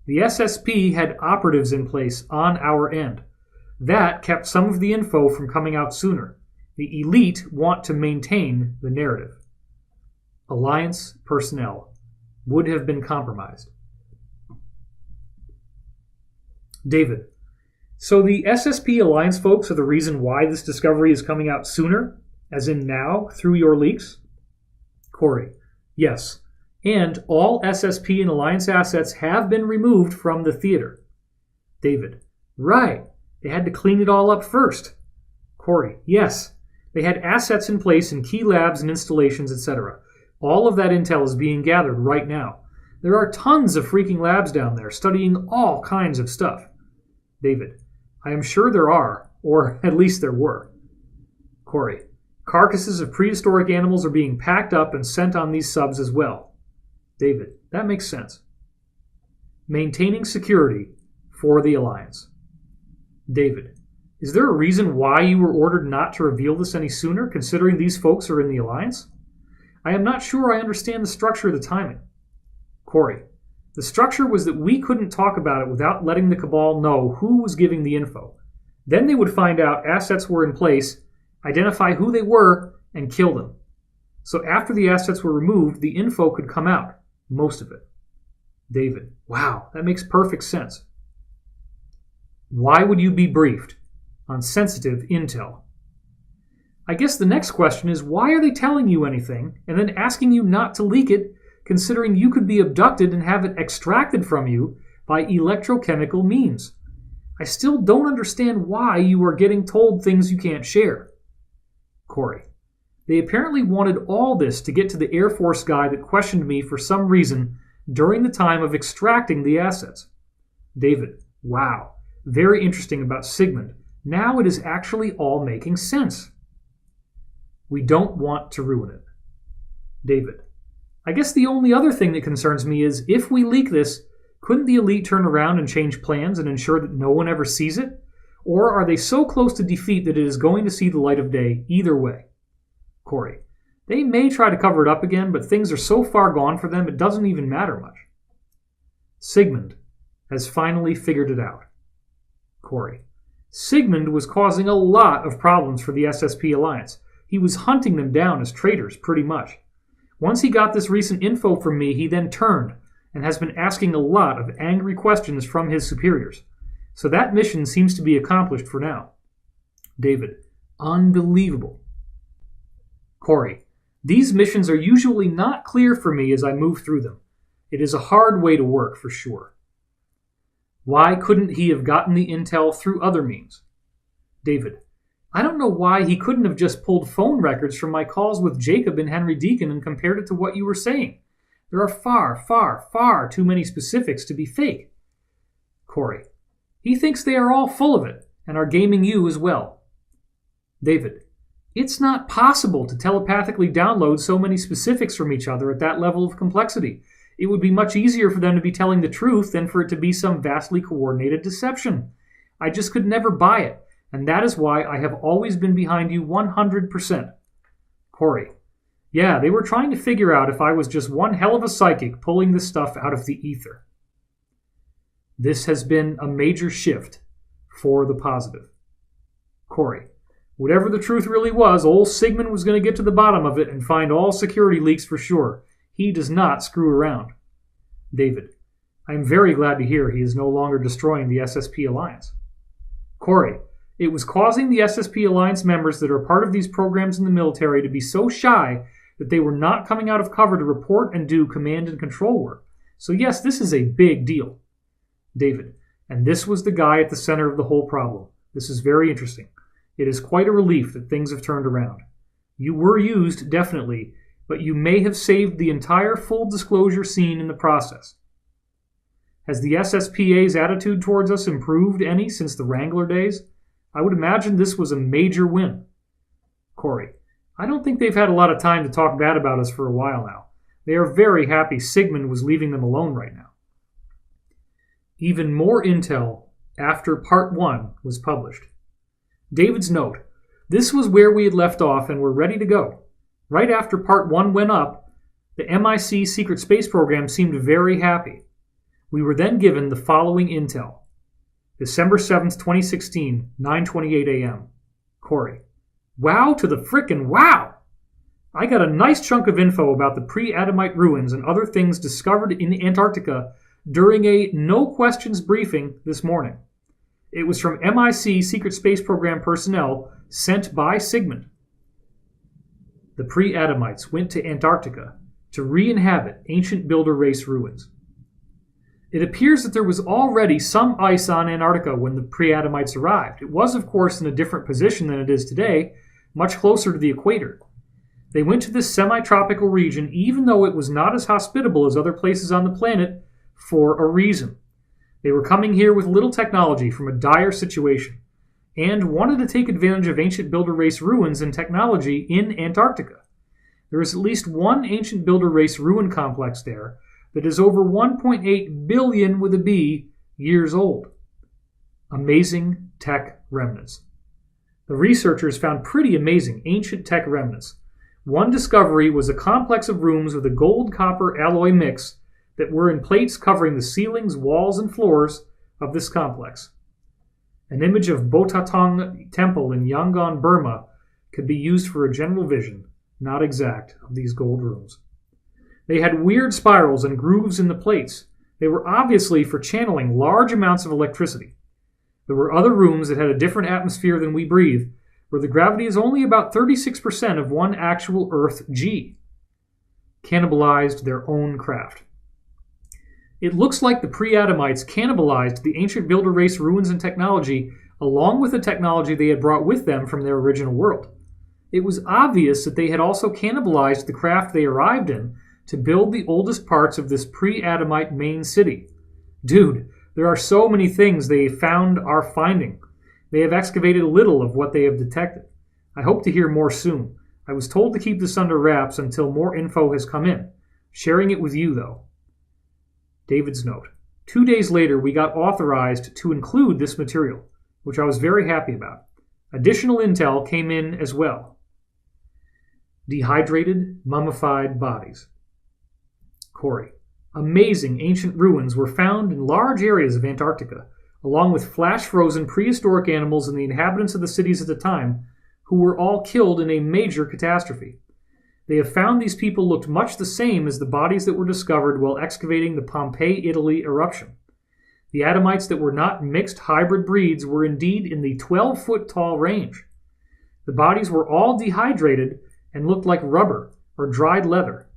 The SSP had operatives in place on our end. That kept some of the info from coming out sooner. The elite want to maintain the narrative. Alliance personnel would have been compromised. David, so the SSP Alliance folks are the reason why this discovery is coming out sooner, as in now, through your leaks? Corey, yes. And all SSP and Alliance assets have been removed from the theater. David, right. They had to clean it all up first. Corey, yes. They had assets in place in key labs and installations, etc. All of that intel is being gathered right now. There are tons of freaking labs down there studying all kinds of stuff. David, I am sure there are, or at least there were. Corey, carcasses of prehistoric animals are being packed up and sent on these subs as well. David, that makes sense. Maintaining security for the Alliance. David, is there a reason why you were ordered not to reveal this any sooner, considering these folks are in the Alliance? I am not sure I understand the structure of the timing. Corey, the structure was that we couldn't talk about it without letting the Cabal know who was giving the info. Then they would find out assets were in place, identify who they were, and kill them. So after the assets were removed, the info could come out. Most of it. David, wow, that makes perfect sense. Why would you be briefed on sensitive intel? I guess the next question is, why are they telling you anything and then asking you not to leak it, considering you could be abducted and have it extracted from you by electrochemical means? I still don't understand why you are getting told things you can't share. Corey, they apparently wanted all this to get to the Air Force guy that questioned me for some reason during the time of extracting the assets. David, wow, very interesting about Sigmund. Now it is actually all making sense. We don't want to ruin it. David, I guess the only other thing that concerns me is, if we leak this, couldn't the elite turn around and change plans and ensure that no one ever sees it? Or are they so close to defeat that it is going to see the light of day either way? Corey, they may try to cover it up again, but things are so far gone for them it doesn't even matter much. Sigmund has finally figured it out. Corey, Sigmund was causing a lot of problems for the SSP Alliance. He was hunting them down as traitors, pretty much. Once he got this recent info from me, he then turned and has been asking a lot of angry questions from his superiors. So that mission seems to be accomplished for now. David, unbelievable. Corey, these missions are usually not clear for me as I move through them. It is a hard way to work, for sure. Why couldn't he have gotten the intel through other means? David, I don't know why he couldn't have just pulled phone records from my calls with Jacob and Henry Deacon and compared it to what you were saying. There are far, far, far too many specifics to be fake. Corey, he thinks they are all full of it and are gaming you as well. David, it's not possible to telepathically download so many specifics from each other at that level of complexity. It would be much easier for them to be telling the truth than for it to be some vastly coordinated deception. I just could never buy it, and that is why I have always been behind you 100%. Corey, yeah, they were trying to figure out if I was just one hell of a psychic pulling this stuff out of the ether. This has been a major shift for the positive. Corey, whatever the truth really was, old Sigmund was going to get to the bottom of it and find all security leaks for sure. He does not screw around. David, I am very glad to hear he is no longer destroying the SSP Alliance. Corey, it was causing the SSP Alliance members that are part of these programs in the military to be so shy that they were not coming out of cover to report and do command and control work. So yes, this is a big deal. David, and this was the guy at the center of the whole problem. This is very interesting. It is quite a relief that things have turned around. You were used, definitely, but you may have saved the entire full disclosure scene in the process. Has the SSPA's attitude towards us improved any since the Wrangler days? I would imagine this was a major win. Corey, I don't think they've had a lot of time to talk bad about us for a while now. They are very happy Sigmund was leaving them alone right now. Even more intel after Part 1 was published. David's note, this was where we had left off and were ready to go. Right after Part 1 went up, the MIC Secret Space Program seemed very happy. We were then given the following intel. December 7th, 2016, 9:28 a.m. Corey. Wow to the frickin' wow! I got a nice chunk of info about the pre-Adamite ruins and other things discovered in Antarctica during a no-questions briefing this morning. It was from MIC Secret Space Program personnel sent by Sigmund. The pre-Adamites went to Antarctica to re-inhabit ancient builder race ruins. It appears that there was already some ice on Antarctica when the pre-Adamites arrived. It was, of course, in a different position than it is today, much closer to the equator. They went to this semi-tropical region even though it was not as hospitable as other places on the planet for a reason. They were coming here with little technology from a dire situation and wanted to take advantage of ancient builder race ruins and technology in Antarctica. There is at least one ancient builder race ruin complex there that is over 1.8 billion with a B years old. Amazing tech remnants. The researchers found pretty amazing ancient tech remnants. One discovery was a complex of rooms with a gold-copper alloy mix that were in plates covering the ceilings, walls, and floors of this complex. An image of Botatong Temple in Yangon, Burma, could be used for a general vision, not exact, of these gold rooms. They had weird spirals and grooves in the plates. They were obviously for channeling large amounts of electricity. There were other rooms that had a different atmosphere than we breathe, where the gravity is only about 36% of one actual Earth G. Cannibalized their own craft. It looks like the pre-Adamites cannibalized the ancient builder race ruins and technology along with the technology they had brought with them from their original world. It was obvious that they had also cannibalized the craft they arrived in to build the oldest parts of this pre-Adamite main city. Dude, there are so many things they found are finding. They have excavated little of what they have detected. I hope to hear more soon. I was told to keep this under wraps until more info has come in. Sharing it with you, though. David's note. 2 days later, we got authorized to include this material, which I was very happy about. Additional intel came in as well. Dehydrated, mummified bodies. Corey. Amazing ancient ruins were found in large areas of Antarctica, along with flash-frozen prehistoric animals and the inhabitants of the cities at the time, who were all killed in a major catastrophe. They have found these people looked much the same as the bodies that were discovered while excavating the Pompeii, Italy eruption. The Adamites that were not mixed hybrid breeds were indeed in the 12-foot-tall range. The bodies were all dehydrated and looked like rubber or dried leather.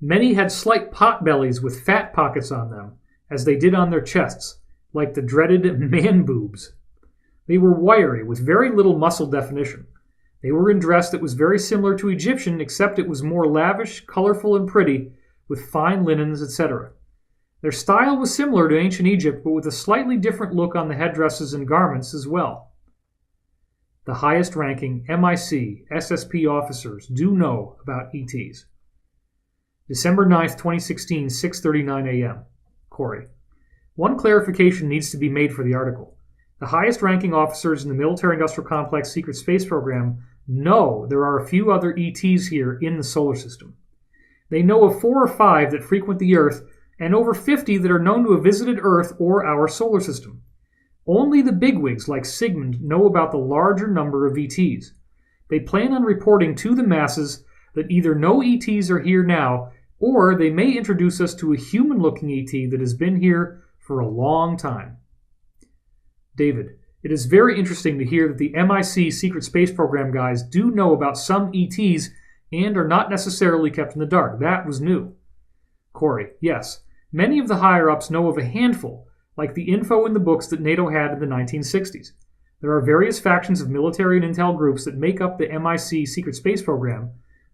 Many had slight pot bellies with fat pockets on them, as they did on their chests, like the dreaded man boobs. They were wiry, with very little muscle definition. They were in dress that was very similar to Egyptian, except it was more lavish, colorful, and pretty, with fine linens, etc. Their style was similar to ancient Egypt, but with a slightly different look on the headdresses and garments as well. The highest-ranking MIC SSP officers do know about ETs. December 9th, 2016, 6:39 a.m. Corey. One clarification needs to be made for the article. The highest-ranking officers in the military-industrial complex secret space program know there are a few other ETs here in the solar system. They know of 4 or 5 that frequent the Earth, and over 50 that are known to have visited Earth or our solar system. Only the bigwigs like Sigmund know about the larger number of ETs. They plan on reporting to the masses that either no ETs are here now, or they may introduce us to a human-looking ET that has been here for a long time. David, it is very interesting to hear that the MIC Secret Space Program guys do know about some ETs and are not necessarily kept in the dark. That was new. Corey, yes. Many of the higher-ups know of a handful, like the info in the books that NATO had in the 1960s. There are various factions of military and intel groups that make up the MIC Secret Space Program,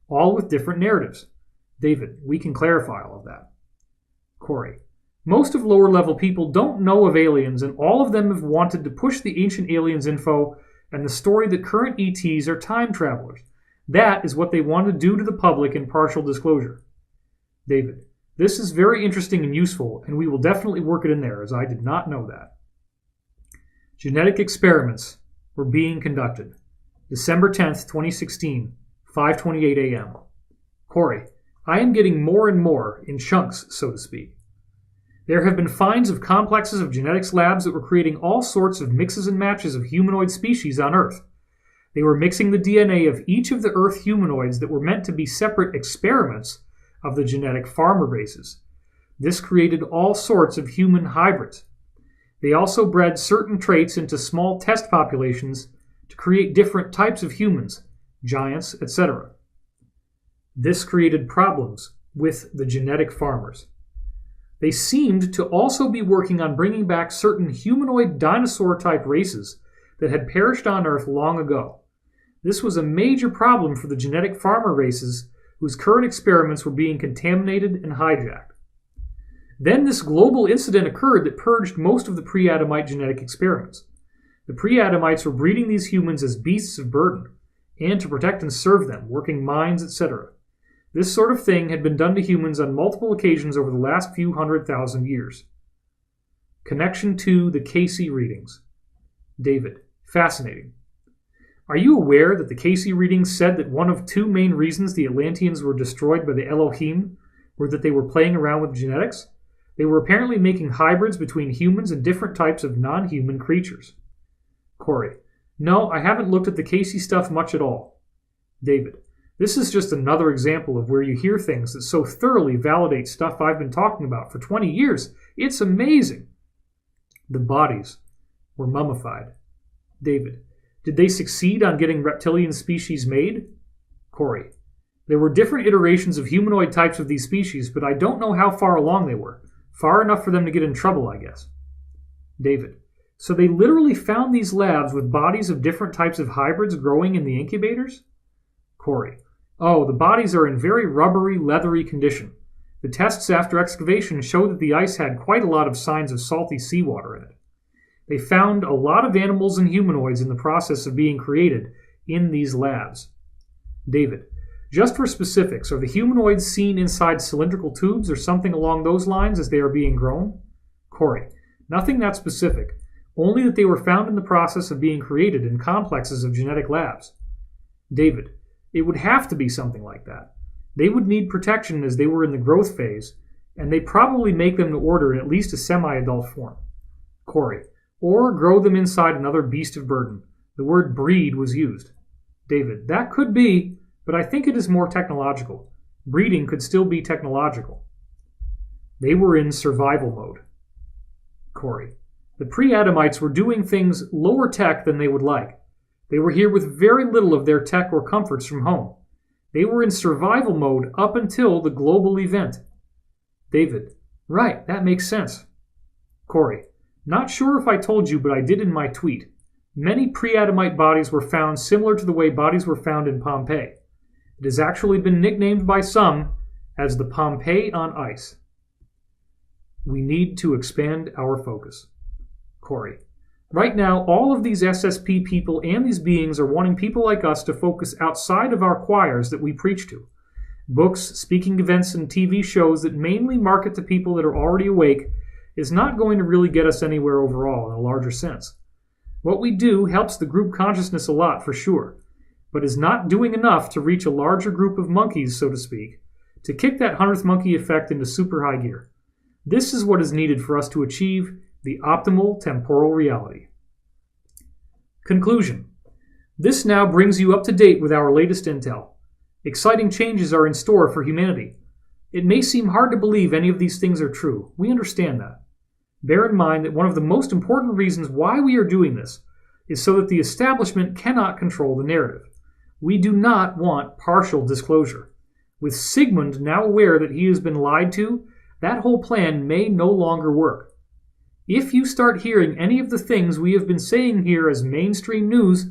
all with different narratives. David, we can clarify all of that. Corey, most of lower-level people don't know of aliens, and all of them have wanted to push the ancient aliens info and the story that current ETs are time travelers. That is what they want to do to the public in partial disclosure. David, this is very interesting and useful, and we will definitely work it in there, as I did not know that. Genetic experiments were being conducted. December 10th, 2016, 5:28 a.m. Corey, I am getting more and more in chunks, so to speak. There have been finds of complexes of genetics labs that were creating all sorts of mixes and matches of humanoid species on Earth. They were mixing the DNA of each of the Earth humanoids that were meant to be separate experiments of the genetic farmer races. This created all sorts of human hybrids. They also bred certain traits into small test populations to create different types of humans, giants, etc. This created problems with the genetic farmers. They seemed to also be working on bringing back certain humanoid dinosaur-type races that had perished on Earth long ago. This was a major problem for the genetic farmer races whose current experiments were being contaminated and hijacked. Then this global incident occurred that purged most of the pre-Adamite genetic experiments. The pre-Adamites were breeding these humans as beasts of burden, and to protect and serve them, working mines, etc. This sort of thing had been done to humans on multiple occasions over the last few 100,000 years. Connection to the Casey readings. David, fascinating. Are you aware that the Casey readings said that one of two main reasons the Atlanteans were destroyed by the Elohim were that they were playing around with genetics? They were apparently making hybrids between humans and different types of non-human creatures. Corey, no, I haven't looked at the Casey stuff much at all. David, this is just another example of where you hear things that so thoroughly validate stuff I've been talking about for 20 years. It's amazing. The bodies were mummified. David, did they succeed on getting reptilian species made? Corey, there were different iterations of humanoid types of these species, but I don't know how far along they were. Far enough for them to get in trouble, I guess. David, so they literally found these labs with bodies of different types of hybrids growing in the incubators? Corey, oh, the bodies are in very rubbery, leathery condition. The tests after excavation show that the ice had quite a lot of signs of salty seawater in it. They found a lot of animals and humanoids in the process of being created in these labs. David, just for specifics, are the humanoids seen inside cylindrical tubes or something along those lines as they are being grown? Corey, nothing that specific, only that they were found in the process of being created in complexes of genetic labs. David, it would have to be something like that. They would need protection as they were in the growth phase, and they probably make them to order in at least a semi-adult form. Corey, or grow them inside another beast of burden. The word breed was used. David, that could be, but I think it is more technological. Breeding could still be technological. They were in survival mode. Corey, the pre-Adamites were doing things lower tech than they would like. They were here with very little of their tech or comforts from home. They were in survival mode up until the global event. David, right, that makes sense. Corey, not sure if I told you, but I did in my tweet. Many pre-Adamite bodies were found similar to the way bodies were found in Pompeii. It has actually been nicknamed by some as the Pompeii on ice. We need to expand our focus. Corey, right now, all of these SSP people and these beings are wanting people like us to focus outside of our choirs that we preach to. Books, speaking events, and TV shows that mainly market to people that are already awake is not going to really get us anywhere overall in a larger sense. What we do helps the group consciousness a lot, for sure, but is not doing enough to reach a larger group of monkeys, so to speak, to kick that 100th monkey effect into super high gear. This is what is needed for us to achieve the optimal temporal reality. Conclusion. This now brings you up to date with our latest intel. Exciting changes are in store for humanity. It may seem hard to believe any of these things are true. We understand that. Bear in mind that one of the most important reasons why we are doing this is so that the establishment cannot control the narrative. We do not want partial disclosure. With Sigmund now aware that he has been lied to, that whole plan may no longer work. If you start hearing any of the things we have been saying here as mainstream news,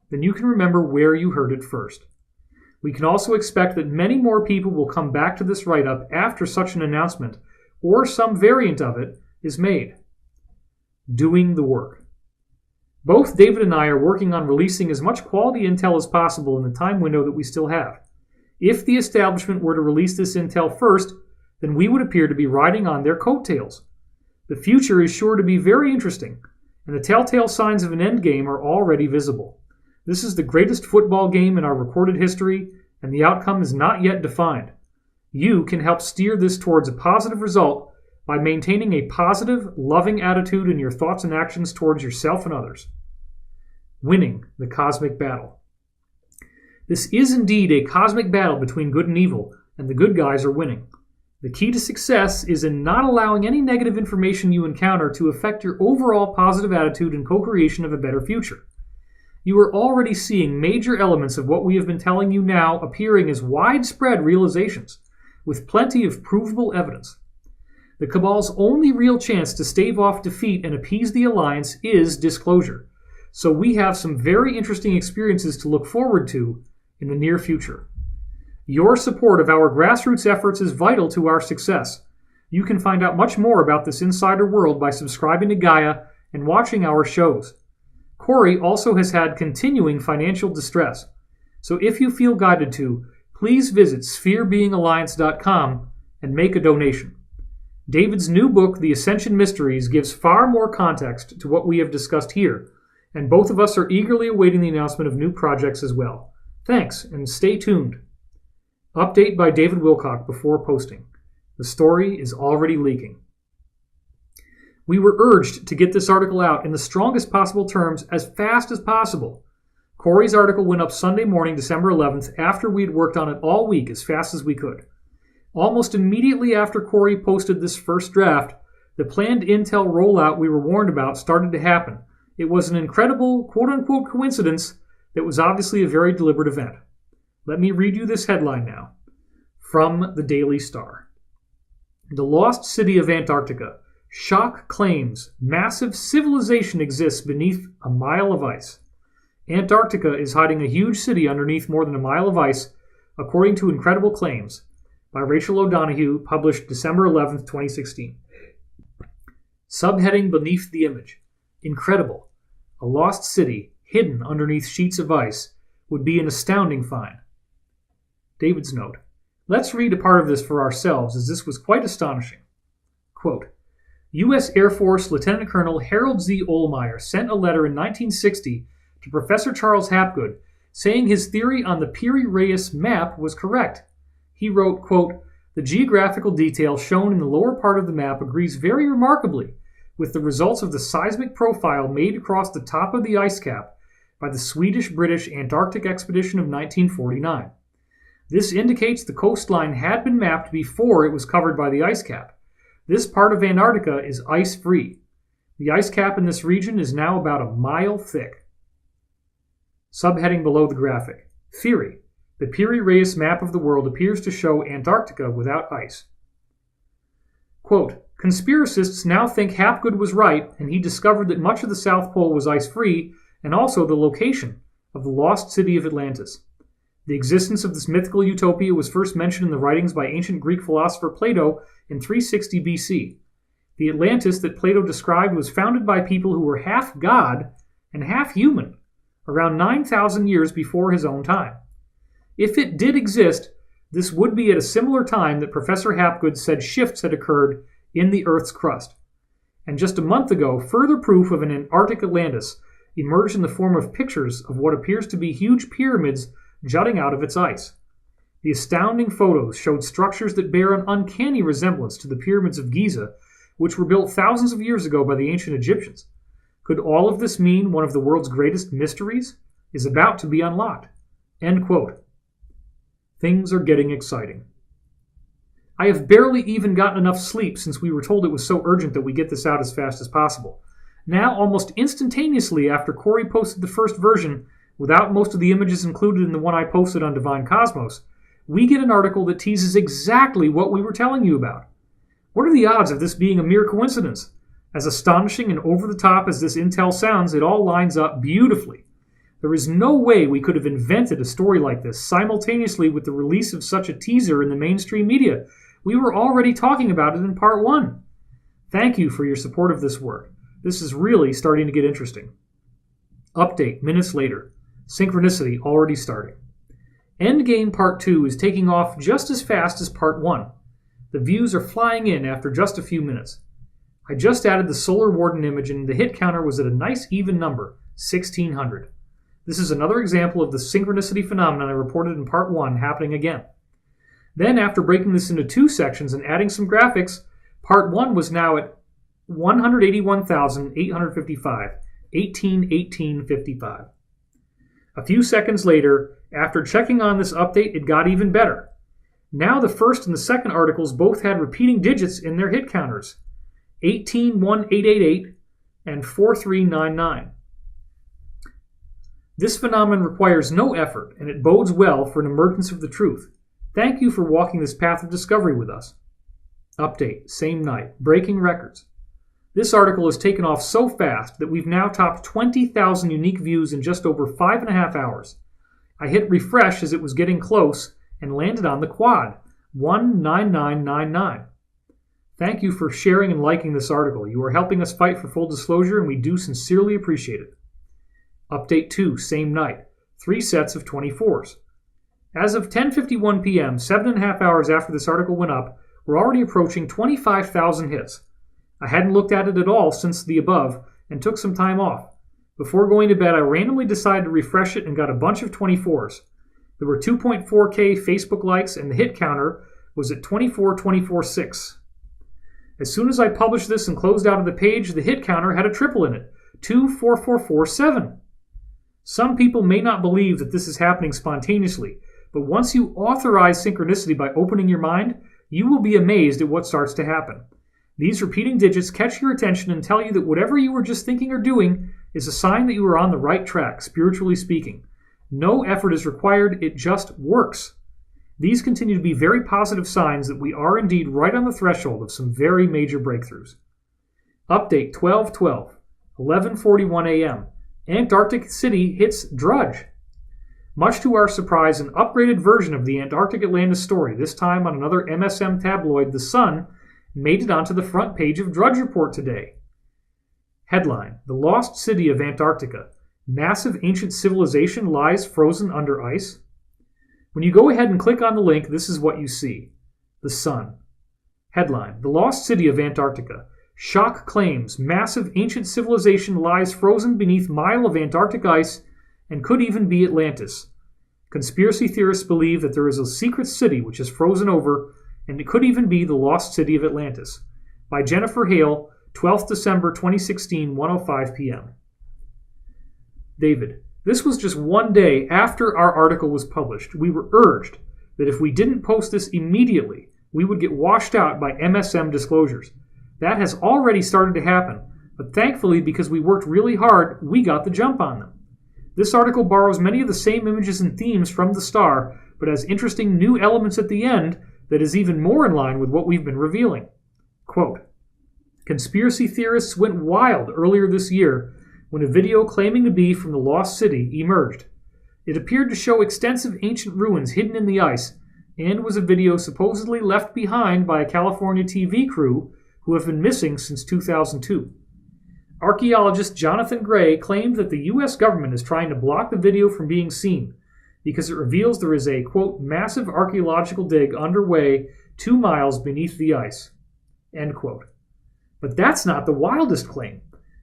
then you can remember where you heard it first. We can also expect that many more people will come back to this write-up after such an announcement, or some variant of it, is made. Doing the work. Both David and I are working on releasing as much quality intel as possible in the time window that we still have. If the establishment were to release this intel first, then we would appear to be riding on their coattails. The future is sure to be very interesting, and the telltale signs of an endgame are already visible. This is the greatest football game in our recorded history, and the outcome is not yet defined. You can help steer this towards a positive result by maintaining a positive, loving attitude in your thoughts and actions towards yourself and others. Winning the cosmic battle. This is indeed a cosmic battle between good and evil, and the good guys are winning. The key to success is in not allowing any negative information you encounter to affect your overall positive attitude and co-creation of a better future. You are already seeing major elements of what we have been telling you now appearing as widespread realizations, with plenty of provable evidence. The Cabal's only real chance to stave off defeat and appease the Alliance is disclosure, so we have some very interesting experiences to look forward to in the near future. Your support of our grassroots efforts is vital to our success. You can find out much more about this insider world by subscribing to Gaia and watching our shows. Corey also has had continuing financial distress, so if you feel guided to, please visit spherebeingalliance.com and make a donation. David's new book, The Ascension Mysteries, gives far more context to what we have discussed here, and both of us are eagerly awaiting the announcement of new projects as well. Thanks, and stay tuned. Update by David Wilcock before posting. The story is already leaking. We were urged to get this article out in the strongest possible terms as fast as possible. Corey's article went up Sunday morning, December 11th, after we'd worked on it all week as fast as we could. Almost immediately after Corey posted this first draft, the planned Intel rollout we were warned about started to happen. It was an incredible, quote-unquote, coincidence that was obviously a very deliberate event. Let me read you this headline now. From the Daily Star. The lost city of Antarctica. Shock claims massive civilization exists beneath a mile of ice. Antarctica is hiding a huge city underneath more than a mile of ice, according to incredible claims, by Rachel O'Donoghue, published December 11, 2016. Subheading beneath the image. Incredible. A lost city, hidden underneath sheets of ice, would be an astounding find. David's note. Let's read a part of this for ourselves, as this was quite astonishing. Quote, U.S. Air Force Lieutenant Colonel Harold Z. Ohlmeyer sent a letter in 1960 to Professor Charles Hapgood saying his theory on the Piri-Reis map was correct. He wrote, quote, the geographical detail shown in the lower part of the map agrees very remarkably with the results of the seismic profile made across the top of the ice cap by the Swedish-British Antarctic expedition of 1949. This indicates the coastline had been mapped before it was covered by the ice cap. This part of Antarctica is ice-free. The ice cap in this region is now about a mile thick. Subheading below the graphic. Theory. The Piri-Reis map of the world appears to show Antarctica without ice. Quote, conspiracists now think Hapgood was right, and he discovered that much of the South Pole was ice-free, and also the location of the lost city of Atlantis. The existence of this mythical utopia was first mentioned in the writings by ancient Greek philosopher Plato in 360 BC. The Atlantis that Plato described was founded by people who were half god and half human, around 9,000 years before his own time. If it did exist, this would be at a similar time that Professor Hapgood said shifts had occurred in the Earth's crust. And just a month ago, further proof of an Antarctic Atlantis emerged in the form of pictures of what appears to be huge pyramids jutting out of its ice. The astounding photos showed structures that bear an uncanny resemblance to the pyramids of Giza, which were built thousands of years ago by the ancient Egyptians. Could all of this mean one of the world's greatest mysteries is about to be unlocked? End quote. Things are getting exciting. I have barely even gotten enough sleep since we were told it was so urgent that we get this out as fast as possible. Now, almost instantaneously after Corey posted the first version, without most of the images included in the one I posted on Divine Cosmos, we get an article that teases exactly what we were telling you about. What are the odds of this being a mere coincidence? As astonishing and over-the-top as this intel sounds, it all lines up beautifully. There is no way we could have invented a story like this simultaneously with the release of such a teaser in the mainstream media. We were already talking about it in part 1. Thank you for your support of this work. This is really starting to get interesting. Update minutes later. Synchronicity already starting. Endgame Part 2 is taking off just as fast as Part 1. The views are flying in after just a few minutes. I just added the Solar Warden image and the hit counter was at a nice even number, 1,600. This is another example of the synchronicity phenomenon I reported in Part 1 happening again. Then, after breaking this into 2 sections and adding some graphics, Part 1 was now at 181,855, 1818.55. A few seconds later, after checking on this update, it got even better. Now the first and the second articles both had repeating digits in their hit counters, 181888 and 4399. This phenomenon requires no effort, and it bodes well for an emergence of the truth. Thank you for walking this path of discovery with us. Update, same night, breaking records. This article has taken off so fast that we've now topped 20,000 unique views in just over 5.5 hours. I hit refresh as it was getting close and landed on the quad, 19999. Thank you for sharing and liking this article. You are helping us fight for full disclosure, and we do sincerely appreciate it. Update 2, same night, 3 sets of 24s. As of 10:51 p.m., 7.5 hours after this article went up, we're already approaching 25,000 hits. I hadn't looked at it at all since the above and took some time off. Before going to bed, I randomly decided to refresh it and got a bunch of 24s. There were 2.4K Facebook likes, and the hit counter was at 24,246. As soon as I published this and closed out of the page, the hit counter had a triple in it, 24447. Some people may not believe that this is happening spontaneously, but once you authorize synchronicity by opening your mind, you will be amazed at what starts to happen. These repeating digits catch your attention and tell you that whatever you were just thinking or doing is a sign that you are on the right track, spiritually speaking. No effort is required, it just works. These continue to be very positive signs that we are indeed right on the threshold of some very major breakthroughs. Update 12/12, 11:41 a.m. Antarctic City hits Drudge. Much to our surprise, an upgraded version of the Antarctic Atlantis story, this time on another MSM tabloid, The Sun, made it onto the front page of Drudge Report today. Headline, The Lost City of Antarctica. Massive ancient civilization lies frozen under ice. When you go ahead and click on the link, this is what you see. The Sun. Headline, The Lost City of Antarctica. Shock claims massive ancient civilization lies frozen beneath mile of Antarctic ice and could even be Atlantis. Conspiracy theorists believe that there is a secret city which is frozen over, and it could even be the lost city of Atlantis. By Jennifer Hale, 12th December 2016, 1:05 p.m. David, this was just one day after our article was published. We were urged that if we didn't post this immediately, we would get washed out by MSM disclosures. That has already started to happen, but thankfully, because we worked really hard, we got the jump on them. This article borrows many of the same images and themes from the Star, but has interesting new elements at the end that is even more in line with what we've been revealing. Quote, Conspiracy theorists went wild earlier this year when a video claiming to be from the Lost City emerged. It appeared to show extensive ancient ruins hidden in the ice, and was a video supposedly left behind by a California TV crew who have been missing since 2002. Archaeologist Jonathan Gray claimed that the U.S. government is trying to block the video from being seen because it reveals there is a, quote, massive archaeological dig underway 2 miles beneath the ice, end quote. But that's not the wildest claim,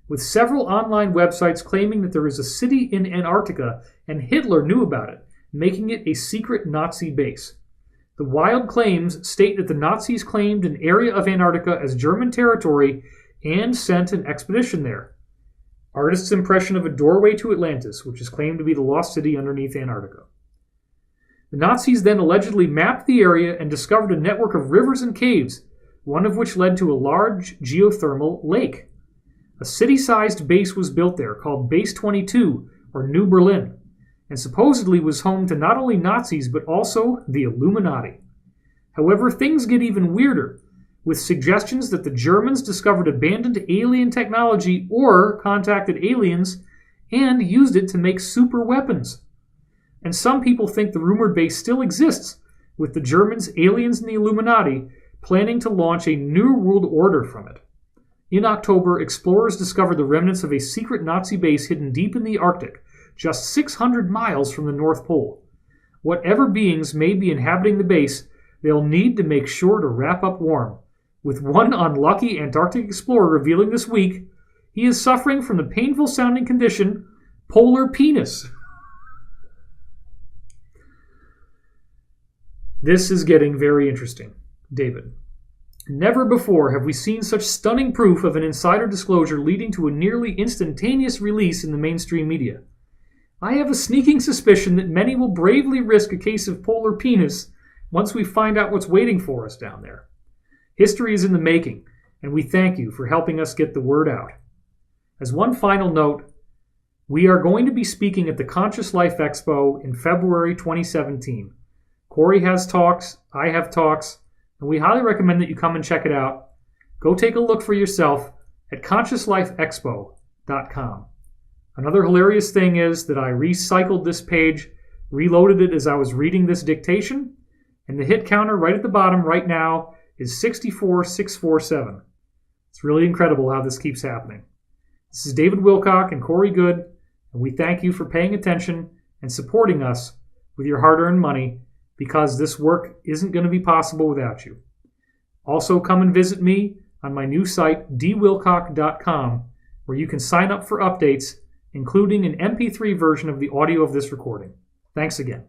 with several online websites claiming that there is a city in Antarctica and Hitler knew about it, making it a secret Nazi base. The wild claims state that the Nazis claimed an area of Antarctica as German territory and sent an expedition there. Artist's impression of a doorway to Atlantis, which is claimed to be the lost city underneath Antarctica. The Nazis then allegedly mapped the area and discovered a network of rivers and caves, one of which led to a large geothermal lake. A city-sized base was built there called Base 22, or New Berlin, and supposedly was home to not only Nazis but also the Illuminati. However, things get even weirder, with suggestions that the Germans discovered abandoned alien technology or contacted aliens and used it to make super weapons. And some people think the rumored base still exists, with the Germans, aliens, and the Illuminati planning to launch a new world order from it. In October, explorers discovered the remnants of a secret Nazi base hidden deep in the Arctic, just 600 miles from the North Pole. Whatever beings may be inhabiting the base, they'll need to make sure to wrap up warm, with one unlucky Antarctic explorer revealing this week he is suffering from the painful-sounding condition polar penis. This is getting very interesting, David. Never before have we seen such stunning proof of an insider disclosure leading to a nearly instantaneous release in the mainstream media. I have a sneaking suspicion that many will bravely risk a case of polar penis once we find out what's waiting for us down there. History is in the making, and we thank you for helping us get the word out. As one final note, we are going to be speaking at the Conscious Life Expo in February 2017. Corey has talks, I have talks, and we highly recommend that you come and check it out. Go take a look for yourself at consciouslifeexpo.com. Another hilarious thing is that I recycled this page, reloaded it as I was reading this dictation, and the hit counter right at the bottom right now is 64647. It's really incredible how this keeps happening. This is David Wilcock and Corey Good, and we thank you for paying attention and supporting us with your hard-earned money, because this work isn't going to be possible without you. Also, come and visit me on my new site, dwilcock.com, where you can sign up for updates, including an MP3 version of the audio of this recording. Thanks again.